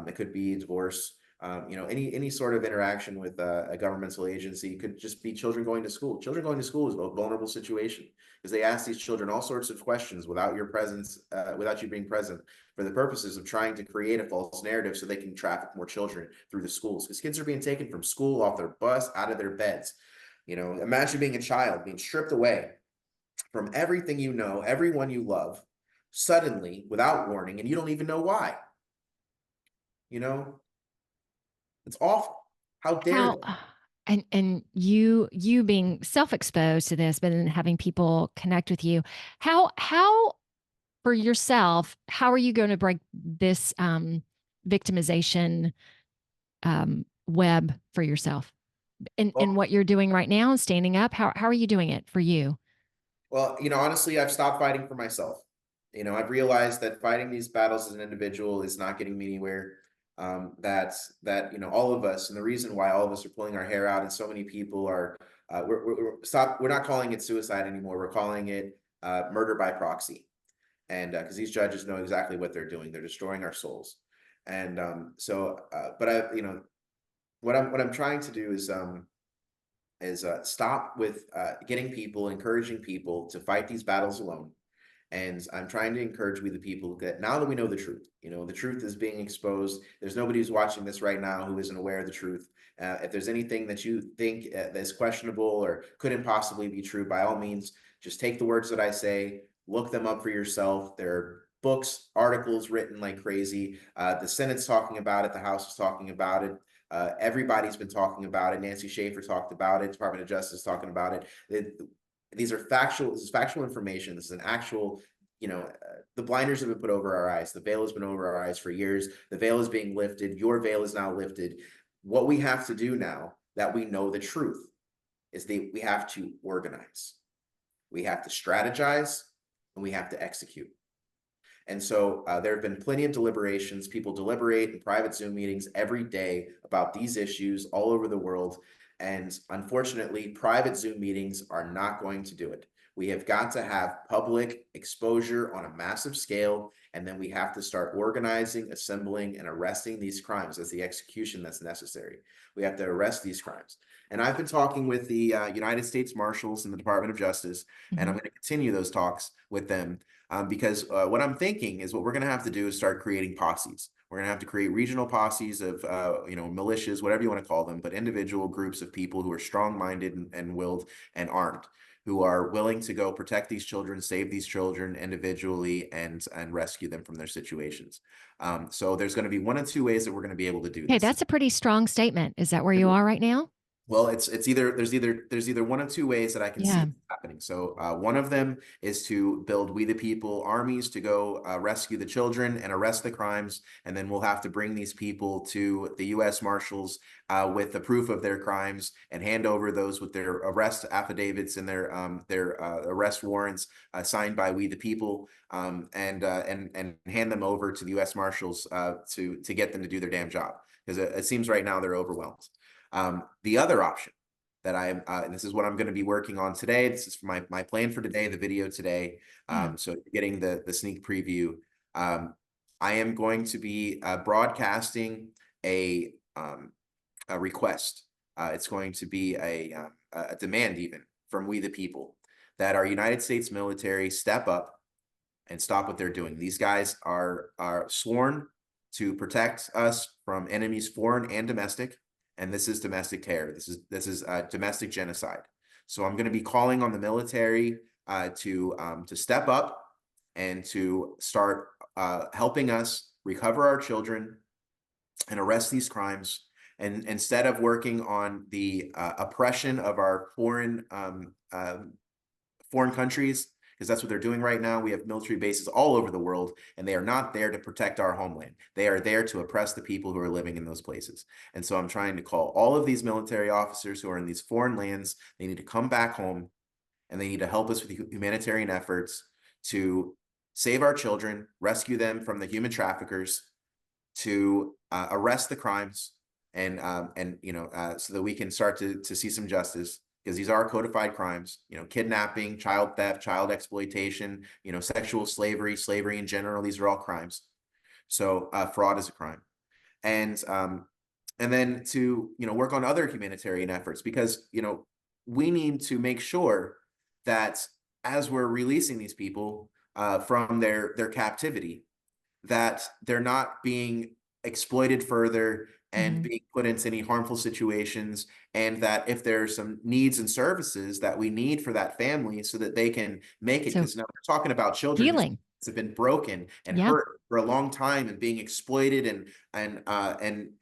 It could be divorce. Any sort of interaction with a governmental agency. It could just be children going to school. Children going to school is a vulnerable situation. because they ask these children all sorts of questions without your presence, without you being present, for the purposes of trying to create a false narrative so they can traffic more children through the schools. Because kids are being taken from school, off their bus, out of their beds. You know, imagine being a child being stripped away from everything you know, everyone you love, suddenly without warning, and you don't even know why. You know, it's awful. How dare How they? and you being self-exposed to this, but then having people connect with you, how for yourself, how are you going to break this victimization web for yourself in Well, what you're doing right now and standing up? How are you doing it for you? well, you know, honestly, I've stopped fighting for myself. You know, I've realized that fighting these battles as an individual is not getting me anywhere. That you know, all of us, and the reason why all of us are pulling our hair out, and so many people are, we're not calling it suicide anymore. We're calling it murder by proxy, and because these judges know exactly what they're doing, they're destroying our souls. And but you know, what I'm trying to do is stop with getting people, encouraging people to fight these battles alone. And I'm trying to encourage we the people that now that we know the truth, you know, the truth is being exposed. There's nobody who's watching this right now who isn't aware of the truth. If there's anything that you think that's questionable or couldn't possibly be true, by all means, just take the words that I say, look them up for yourself. There are books, articles written like crazy. The Senate's talking about it. The House is talking about it. Everybody's been talking about it. Nancy Schaefer talked about it. Department of Justice talking about it. These are factual. This is factual information. This is an actual. You know, the blinders have been put over our eyes. The veil has been over our eyes for years. The veil is being lifted. Your veil is now lifted. What we have to do now that we know the truth is that we have to organize. We have to strategize, and we have to execute. And so there have been plenty of deliberations. People deliberate in private Zoom meetings every day about these issues all over the world. And unfortunately, private Zoom meetings are not going to do it. We have got to have public exposure on a massive scale. And then we have to start organizing, assembling, and arresting these crimes as the execution that's necessary. We have to arrest these crimes. And I've been talking with the United States Marshals and the Department of Justice, and I'm going to continue those talks with them because what I'm thinking is what we're going to have to do is start creating posses. We're going to have to create regional posses of, you know, militias, whatever you want to call them, but individual groups of people who are strong-minded and willed and armed, who are willing to go protect these children, save these children individually, and rescue them from their situations. So there's going to be one of two ways that we're going to be able to do Okay, this. that's a pretty strong statement. Is that where you are right now? Well, it's either there's either one of two ways that I can see Yeah. it happening. So one of them is to build We the People armies to go rescue the children and arrest the crimes, and then we'll have to bring these people to the U.S. Marshals with the proof of their crimes and hand over those with their arrest affidavits and their arrest warrants signed by We the People, and hand them over to the U.S. Marshals to get them to do their damn job, because it seems right now they're overwhelmed. The other option that this is what I'm going to be working on today. This is my plan for today, the video today. So getting the sneak preview. I am going to be broadcasting a request. It's going to be a demand even from We the People that our United States military step up and stop what they're doing. These guys are sworn to protect us from enemies, foreign and domestic. And this is domestic terror. This is domestic genocide. So I'm going to be calling on the military to step up and to start helping us recover our children and arrest these crimes. And instead of working on the oppression of our foreign countries, because that's what they're doing right now. We have military bases all over the world, and they are not there to protect our homeland. They are there to oppress the people who are living in those places. And so I'm trying to call all of these military officers who are in these foreign lands. They need to come back home, and they need to help us with humanitarian efforts to save our children, rescue them from the human traffickers, to arrest the crimes, and you know, so that we can start to see some justice. Because these are codified crimes, you know, kidnapping, child theft, child exploitation, you know, sexual slavery, slavery in general. These are all crimes. So fraud is a crime, and then to, you know, work on other humanitarian efforts, because, you know, we need to make sure that as we're releasing these people from their captivity, that they're not being exploited further and being put into any harmful situations, and that if there's some needs and services that we need for that family so that they can make it, So because now we're talking about children whose healing. lives have been broken and Yeah. hurt for a long time and being exploited and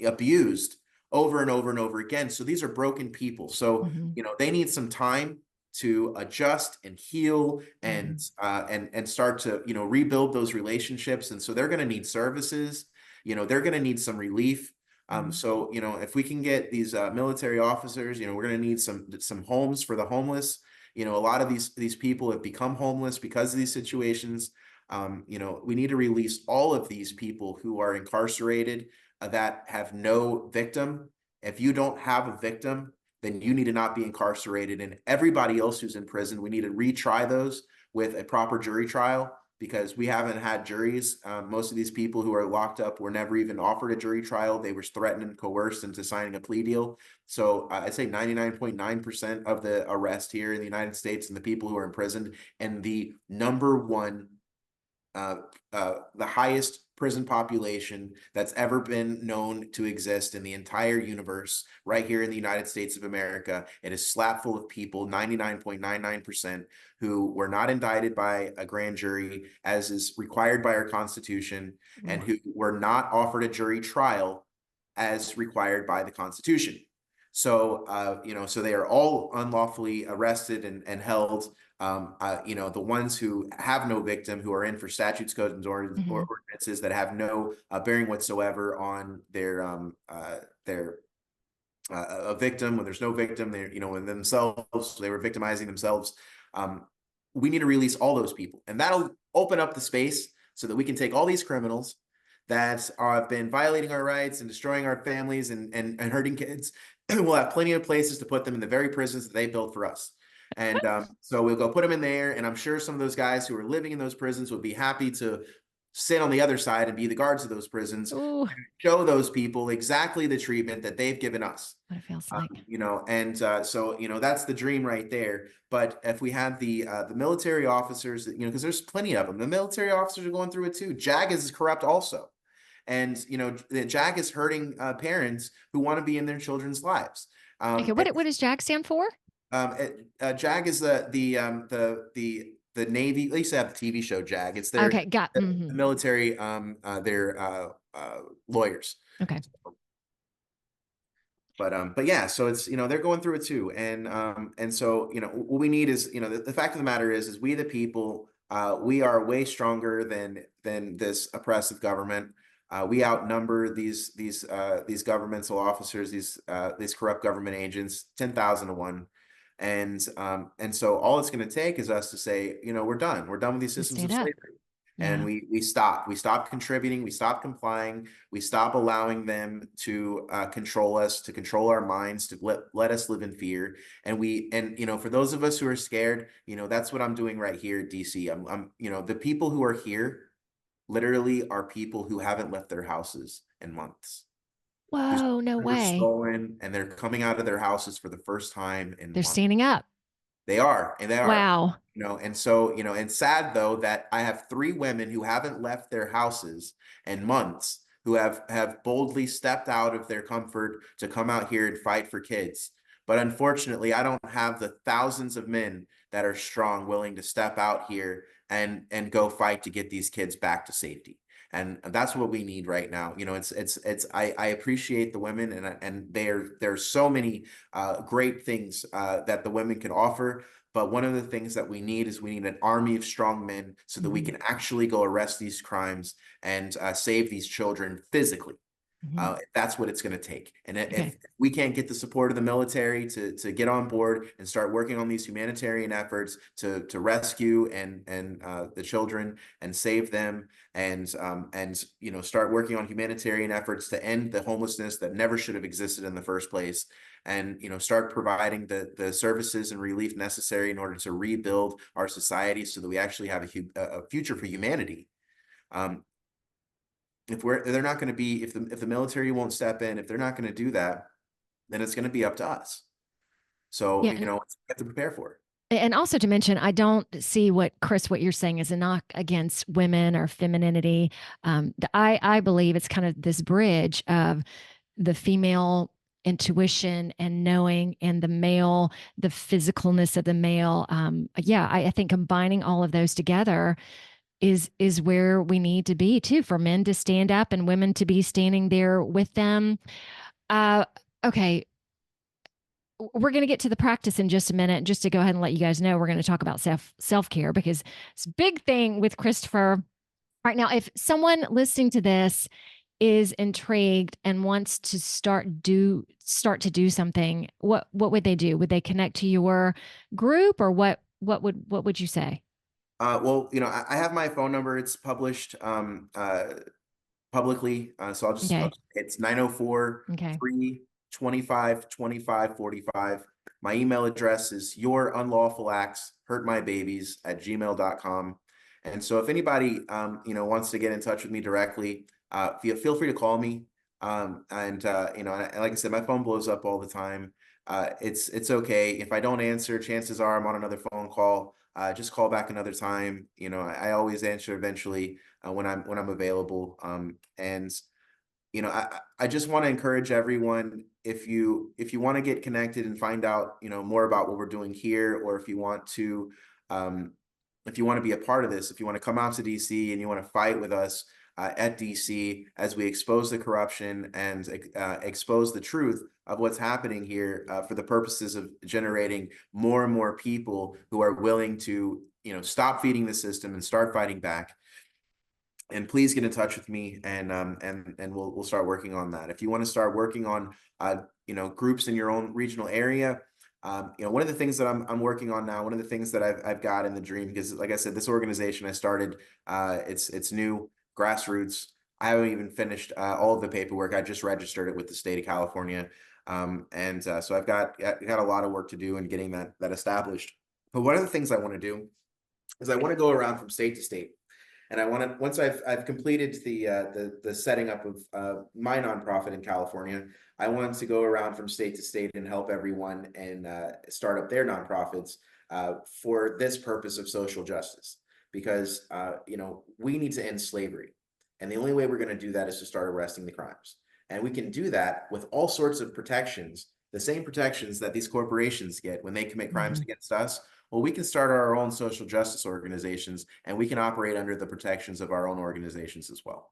abused over and over and over again. So these are broken people. So they need some time to adjust and heal and start to rebuild those relationships. And so they're going to need services. They're going to need some relief. So if we can get these military officers, we're going to need some homes for the homeless. A lot of these people have become homeless because of these situations. We need to release all of these people who are incarcerated that have no victim. If you don't have a victim, then you need to not be incarcerated. And everybody else who's in prison, we need to retry those with a proper jury trial, because we haven't had juries. Most of these people who are locked up were never even offered a jury trial. They were threatened and coerced into signing a plea deal. So I'd say 99.9% of the arrest here in the United States and the people who are imprisoned, and the number one the highest prison population that's ever been known to exist in the entire universe, right here in the United States of America. It is slap full of people, 99.99%, who were not indicted by a grand jury, as is required by our Constitution, and who were not offered a jury trial as required by the Constitution. So, so they are all unlawfully arrested and held. The ones who have no victim, who are in for statutes, codes, and ordinances that have no bearing whatsoever on their a victim, when there's no victim, they're in themselves, they were victimizing themselves. We need to release all those people, and that'll open up the space so that we can take all these criminals that have been violating our rights and destroying our families and hurting kids. We'll have plenty of places to put them in the very prisons that they built for us. And so we'll go put them in there. And I'm sure some of those guys who are living in those prisons would be happy to sit on the other side and be the guards of those prisons, show those people exactly the treatment that they've given us. What it feels like. So that's the dream right there. But if we have the military officers, because there's plenty of them, the military officers are going through it too. JAG is corrupt also. And, the JAG is hurting parents who want to be in their children's lives. Okay, what does JAG stand for? JAG is the Navy. They used to have the TV show JAG. It's their the military, their lawyers. Okay. But yeah, so it's they're going through it too, and so what we need is the fact of the matter is we the people, we are way stronger than this oppressive government. We outnumber these governmental officers, these corrupt government agents, 10,000 to 1. And so all it's going to take is us to say, we're done with these systems of slavery. And we stop contributing, we stop complying, we stop allowing them to control us, to control our minds, to let us live in fear. And for those of us who are scared, that's what I'm doing right here at DC. I'm the people who are here literally are people who haven't left their houses in months. Whoa, no way. Stolen, and they're coming out of their houses for the first time in They're months. Standing up. They are. Wow. And so, and sad though that I have 3 women who haven't left their houses in months, who have boldly stepped out of their comfort to come out here and fight for kids. But unfortunately, I don't have the thousands of men that are strong, willing to step out here and go fight to get these kids back to safety. And that's what we need right now. I appreciate the women, and there's so many great things that the women can offer. But one of the things that we need is an army of strong men so that we can actually go arrest these crimes and save these children physically. That's what it's going to take. And if we can't get the support of the military to get on board and start working on these humanitarian efforts to rescue and the children and save them, and start working on humanitarian efforts to end the homelessness that never should have existed in the first place, and start providing the services and relief necessary in order to rebuild our society so that we actually have a future for humanity. If they're not going to be, if the military won't step in, if they're not going to do that, then it's going to be up to us. So, we have to prepare for it. And also to mention, I don't see what you're saying is a knock against women or femininity. I believe it's kind of this bridge of the female intuition and knowing, and the male, the physicalness of the male. Yeah, I think combining all of those together is where we need to be too, for men to stand up and women to be standing there with them. Uh, okay, we're going to get to the practice in just a minute. Just to go ahead and let you guys know, we're going to talk about self-care, because it's a big thing with Christopher right now. If someone listening to this is intrigued and wants to start to do something, what would they do? Would they connect to your group, or what would you say? Well, I have my phone number. It's published publicly. So Okay. it's 904 Okay. 325 2545. My email address is yourunlawfulacts@gmail.com. And so if anybody, wants to get in touch with me directly, feel free to call me. And like I said, my phone blows up all the time. It's okay. If I don't answer, chances are I'm on another phone call. Just call back another time. I always answer eventually when I'm available. And I just want to encourage everyone, if you want to get connected and find out more about what we're doing here, or um, if you want to be a part of this, if you want to come out to DC and you want to fight with us at DC as we expose the corruption and expose the truth of what's happening here, for the purposes of generating more and more people who are willing to stop feeding the system and start fighting back. And please get in touch with me, and we'll start working on that. If you want to start working on groups in your own regional area, one of the things that I'm working on now, one of the things that I've got in the dream, because like I said, this organization I started, it's new, grassroots. I haven't even finished all of the paperwork. I just registered it with the state of California, so I've got a lot of work to do in getting that established. But one of the things I want to do is I want to go around from state to state. And I want to, once I've completed the setting up of my nonprofit in California, I want to go around from state to state and help everyone and start up their nonprofits for this purpose of social justice. Because we need to end slavery, and the only way we're going to do that is to start arresting the crimes. And we can do that with all sorts of protections, the same protections that these corporations get when they commit crimes against us. Well, we can start our own social justice organizations, and we can operate under the protections of our own organizations as well.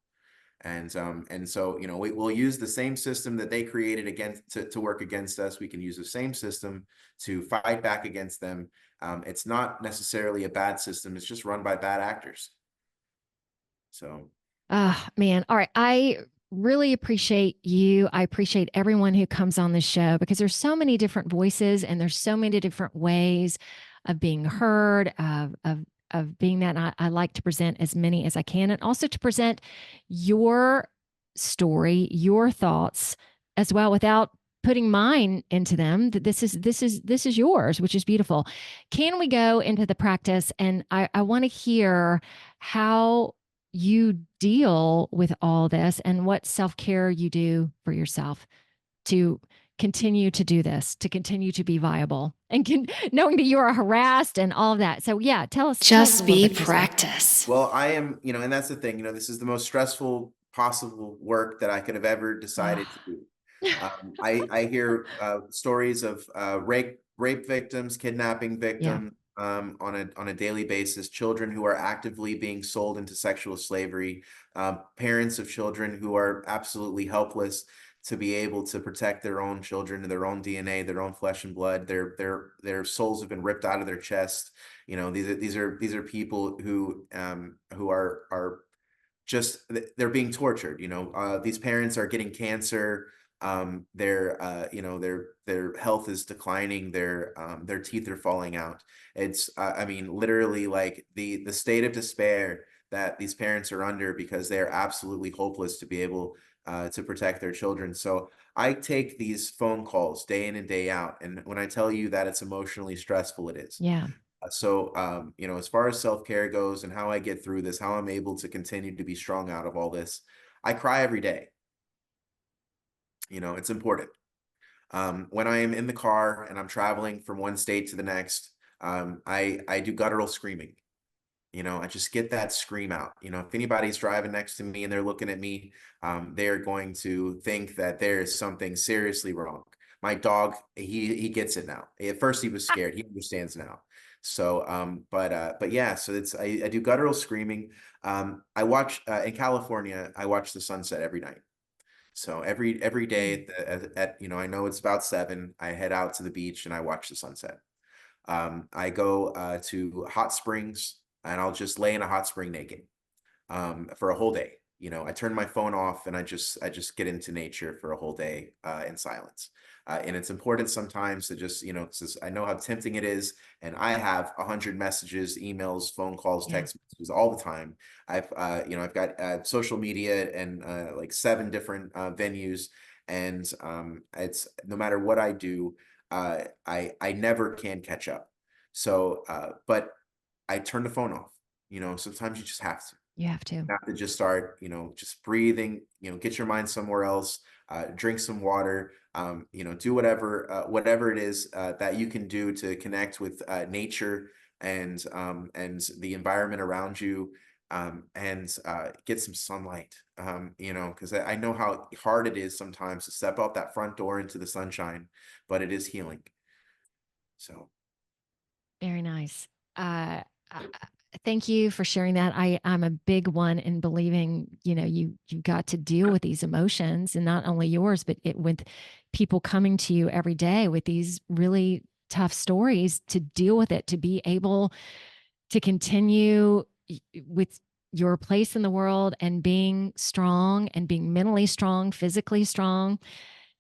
And so we'll use the same system that they created to work against us. We can use the same system to fight back against them. It's not necessarily a bad system. It's just run by bad actors. So. Man. All right. I really appreciate you. I appreciate everyone who comes on the show, because there's so many different voices and there's so many different ways of being heard, of being that. And I like to present as many as I can, and also to present your story, your thoughts as well, without putting mine into them. That this is yours, which is beautiful. Can we go into the practice? And I want to hear how you deal with all this, and what self-care you do for yourself to continue to do this, to continue to be viable, and knowing that you are harassed and all of that. So yeah, tell us. Just be practice. Well, I am, and that's the thing, this is the most stressful possible work that I could have ever decided to do. I hear stories of rape victims, kidnapping victims, on a daily basis, children who are actively being sold into sexual slavery, parents of children who are absolutely helpless to be able to protect their own children, their own DNA, their own flesh and blood. Their souls have been ripped out of their chest. These are people who are just, they're being tortured. These parents are getting cancer. Their health is declining. Their teeth are falling out. It's literally like the state of despair that these parents are under, because they are absolutely hopeless to be able to protect their children. So I take these phone calls day in and day out, and when I tell you that it's emotionally stressful, it is. Yeah. So as far as self-care goes and how I get through this, how I'm able to continue to be strong out of all this, I cry every day. It's important. When I am in the car and I'm traveling from one state to the next, I do guttural screaming. I just get that scream out. If anybody's driving next to me and they're looking at me, they're going to think that there is something seriously wrong. My dog, he gets it now. At first he was scared. He understands now. So, but yeah, so I do guttural screaming. I watch in California, I watch the sunset every night. So every day I know it's about 7, I head out to the beach and I watch the sunset. I go to hot springs and I'll just lay in a hot spring naked for a whole day. I turn my phone off and I just get into nature for a whole day in silence. And it's important sometimes to just, because I know how tempting it is, and I have 100 messages, emails, phone calls, text messages all the time. I've got social media and like 7 different venues, and it's no matter what I do, I never can catch up. So, but I turn the phone off. Sometimes you just have to. You have to. You have to just start, just breathing, get your mind somewhere else, drink some water, do whatever it is that you can do to connect with nature and the environment around you, and get some sunlight, because I know how hard it is sometimes to step out that front door into the sunshine, but it is healing. So. Very nice. Thank you for sharing that. I'm a big one in believing, you've got to deal with these emotions, and not only yours, but with people coming to you every day with these really tough stories, to deal with it, to be able to continue with your place in the world and being strong and being mentally strong, physically strong.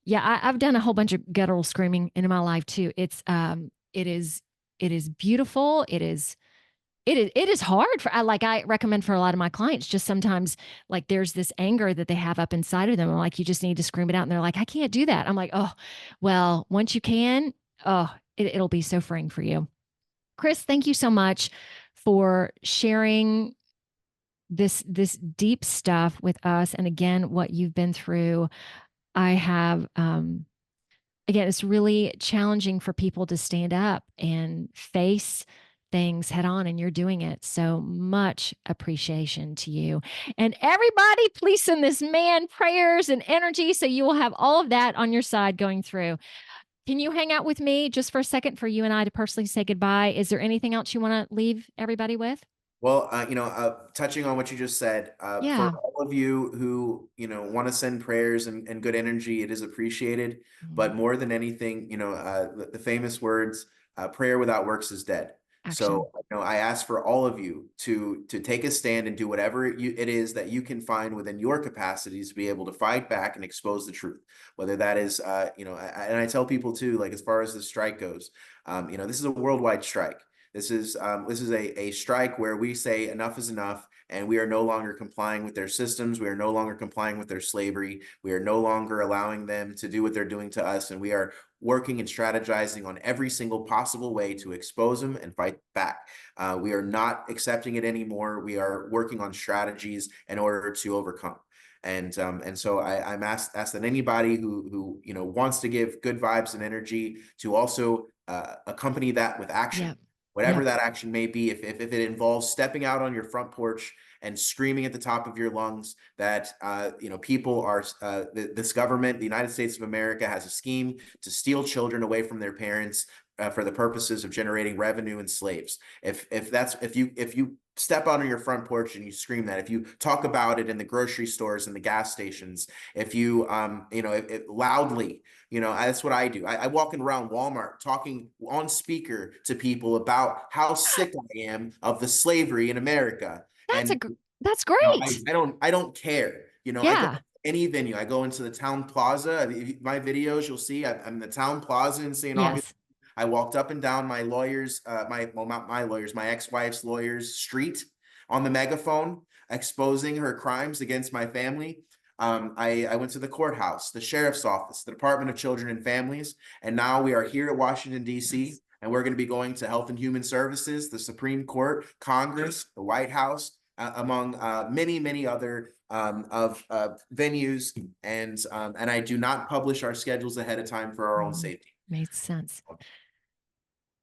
Yeah, I've done a whole bunch of guttural screaming in my life too. It is beautiful. It is hard for, I recommend for a lot of my clients, just sometimes like there's this anger that they have up inside of them. I'm like, you just need to scream it out. And they're like, I can't do that. I'm like, oh, well, once you can, it'll be so freeing for you. Chris, thank you so much for sharing this deep stuff with us. And again, what you've been through. I have, again, it's really challenging for people to stand up and face things head on, and you're doing it. So much appreciation to you. And everybody, please send this man prayers and energy so you will have all of that on your side going through. Can you hang out with me just for a second for you and I to personally say goodbye? Is there anything else you want to leave everybody with? Well, touching on what you just said, for Yeah. all of you who, want to send prayers and good energy, it is appreciated. But more than anything, the famous words, prayer without works is dead. Action. So, I ask for all of you to take a stand and do whatever it is that you can find within your capacities to be able to fight back and expose the truth. Whether that is, and I tell people too, like as far as the strike goes, this is a worldwide strike. This is a strike where we say enough is enough, and we are no longer complying with their systems. We are no longer complying with their slavery. We are no longer allowing them to do what they're doing to us, and we are working and strategizing on every single possible way to expose them and fight back. We are not accepting it anymore. We are working on strategies in order to overcome. And so I'm asked that anybody who wants to give good vibes and energy to also accompany that with action. Yep. Whatever that action may be, if it involves stepping out on your front porch and screaming at the top of your lungs that people are this government, the United States of America, has a scheme to steal children away from their parents for the purposes of generating revenue and slaves. If you step out on your front porch and you scream that, if you talk about it in the grocery stores and the gas stations, if you loudly, that's what I do. I walk around Walmart talking on speaker to people about how sick I am of the slavery in America. That's great. I don't care. I go to any venue. I go into the town plaza. My videos, you'll see I'm in the town plaza in St. Augustine. I walked up and down my lawyer's, not my lawyer's, my ex-wife's lawyer's street on the megaphone, exposing her crimes against my family. I went to the courthouse, the sheriff's office, the Department of Children and Families, and now we are here at Washington, D.C., and we're going to be going to Health and Human Services, the Supreme Court, Congress, the White House, among many, many other venues. And I do not publish our schedules ahead of time for our own safety. Makes sense.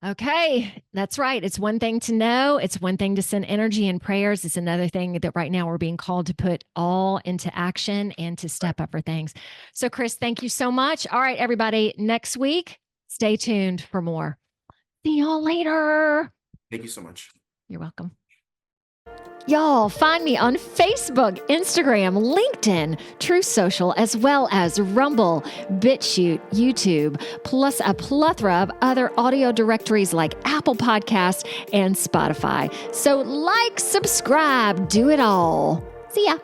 Okay, that's right. It's one thing to know. It's one thing to send energy and prayers. It's another thing that right now we're being called to put all into action and to step up for things. So, Chris, thank you so much. All right, everybody, next week, stay tuned for more. See y'all later. Thank you so much. You're welcome. Y'all, find me on Facebook, Instagram, LinkedIn, Truth Social, as well as Rumble, BitChute, YouTube, plus a plethora of other audio directories like Apple Podcasts and Spotify. So like, subscribe, do it all. See ya.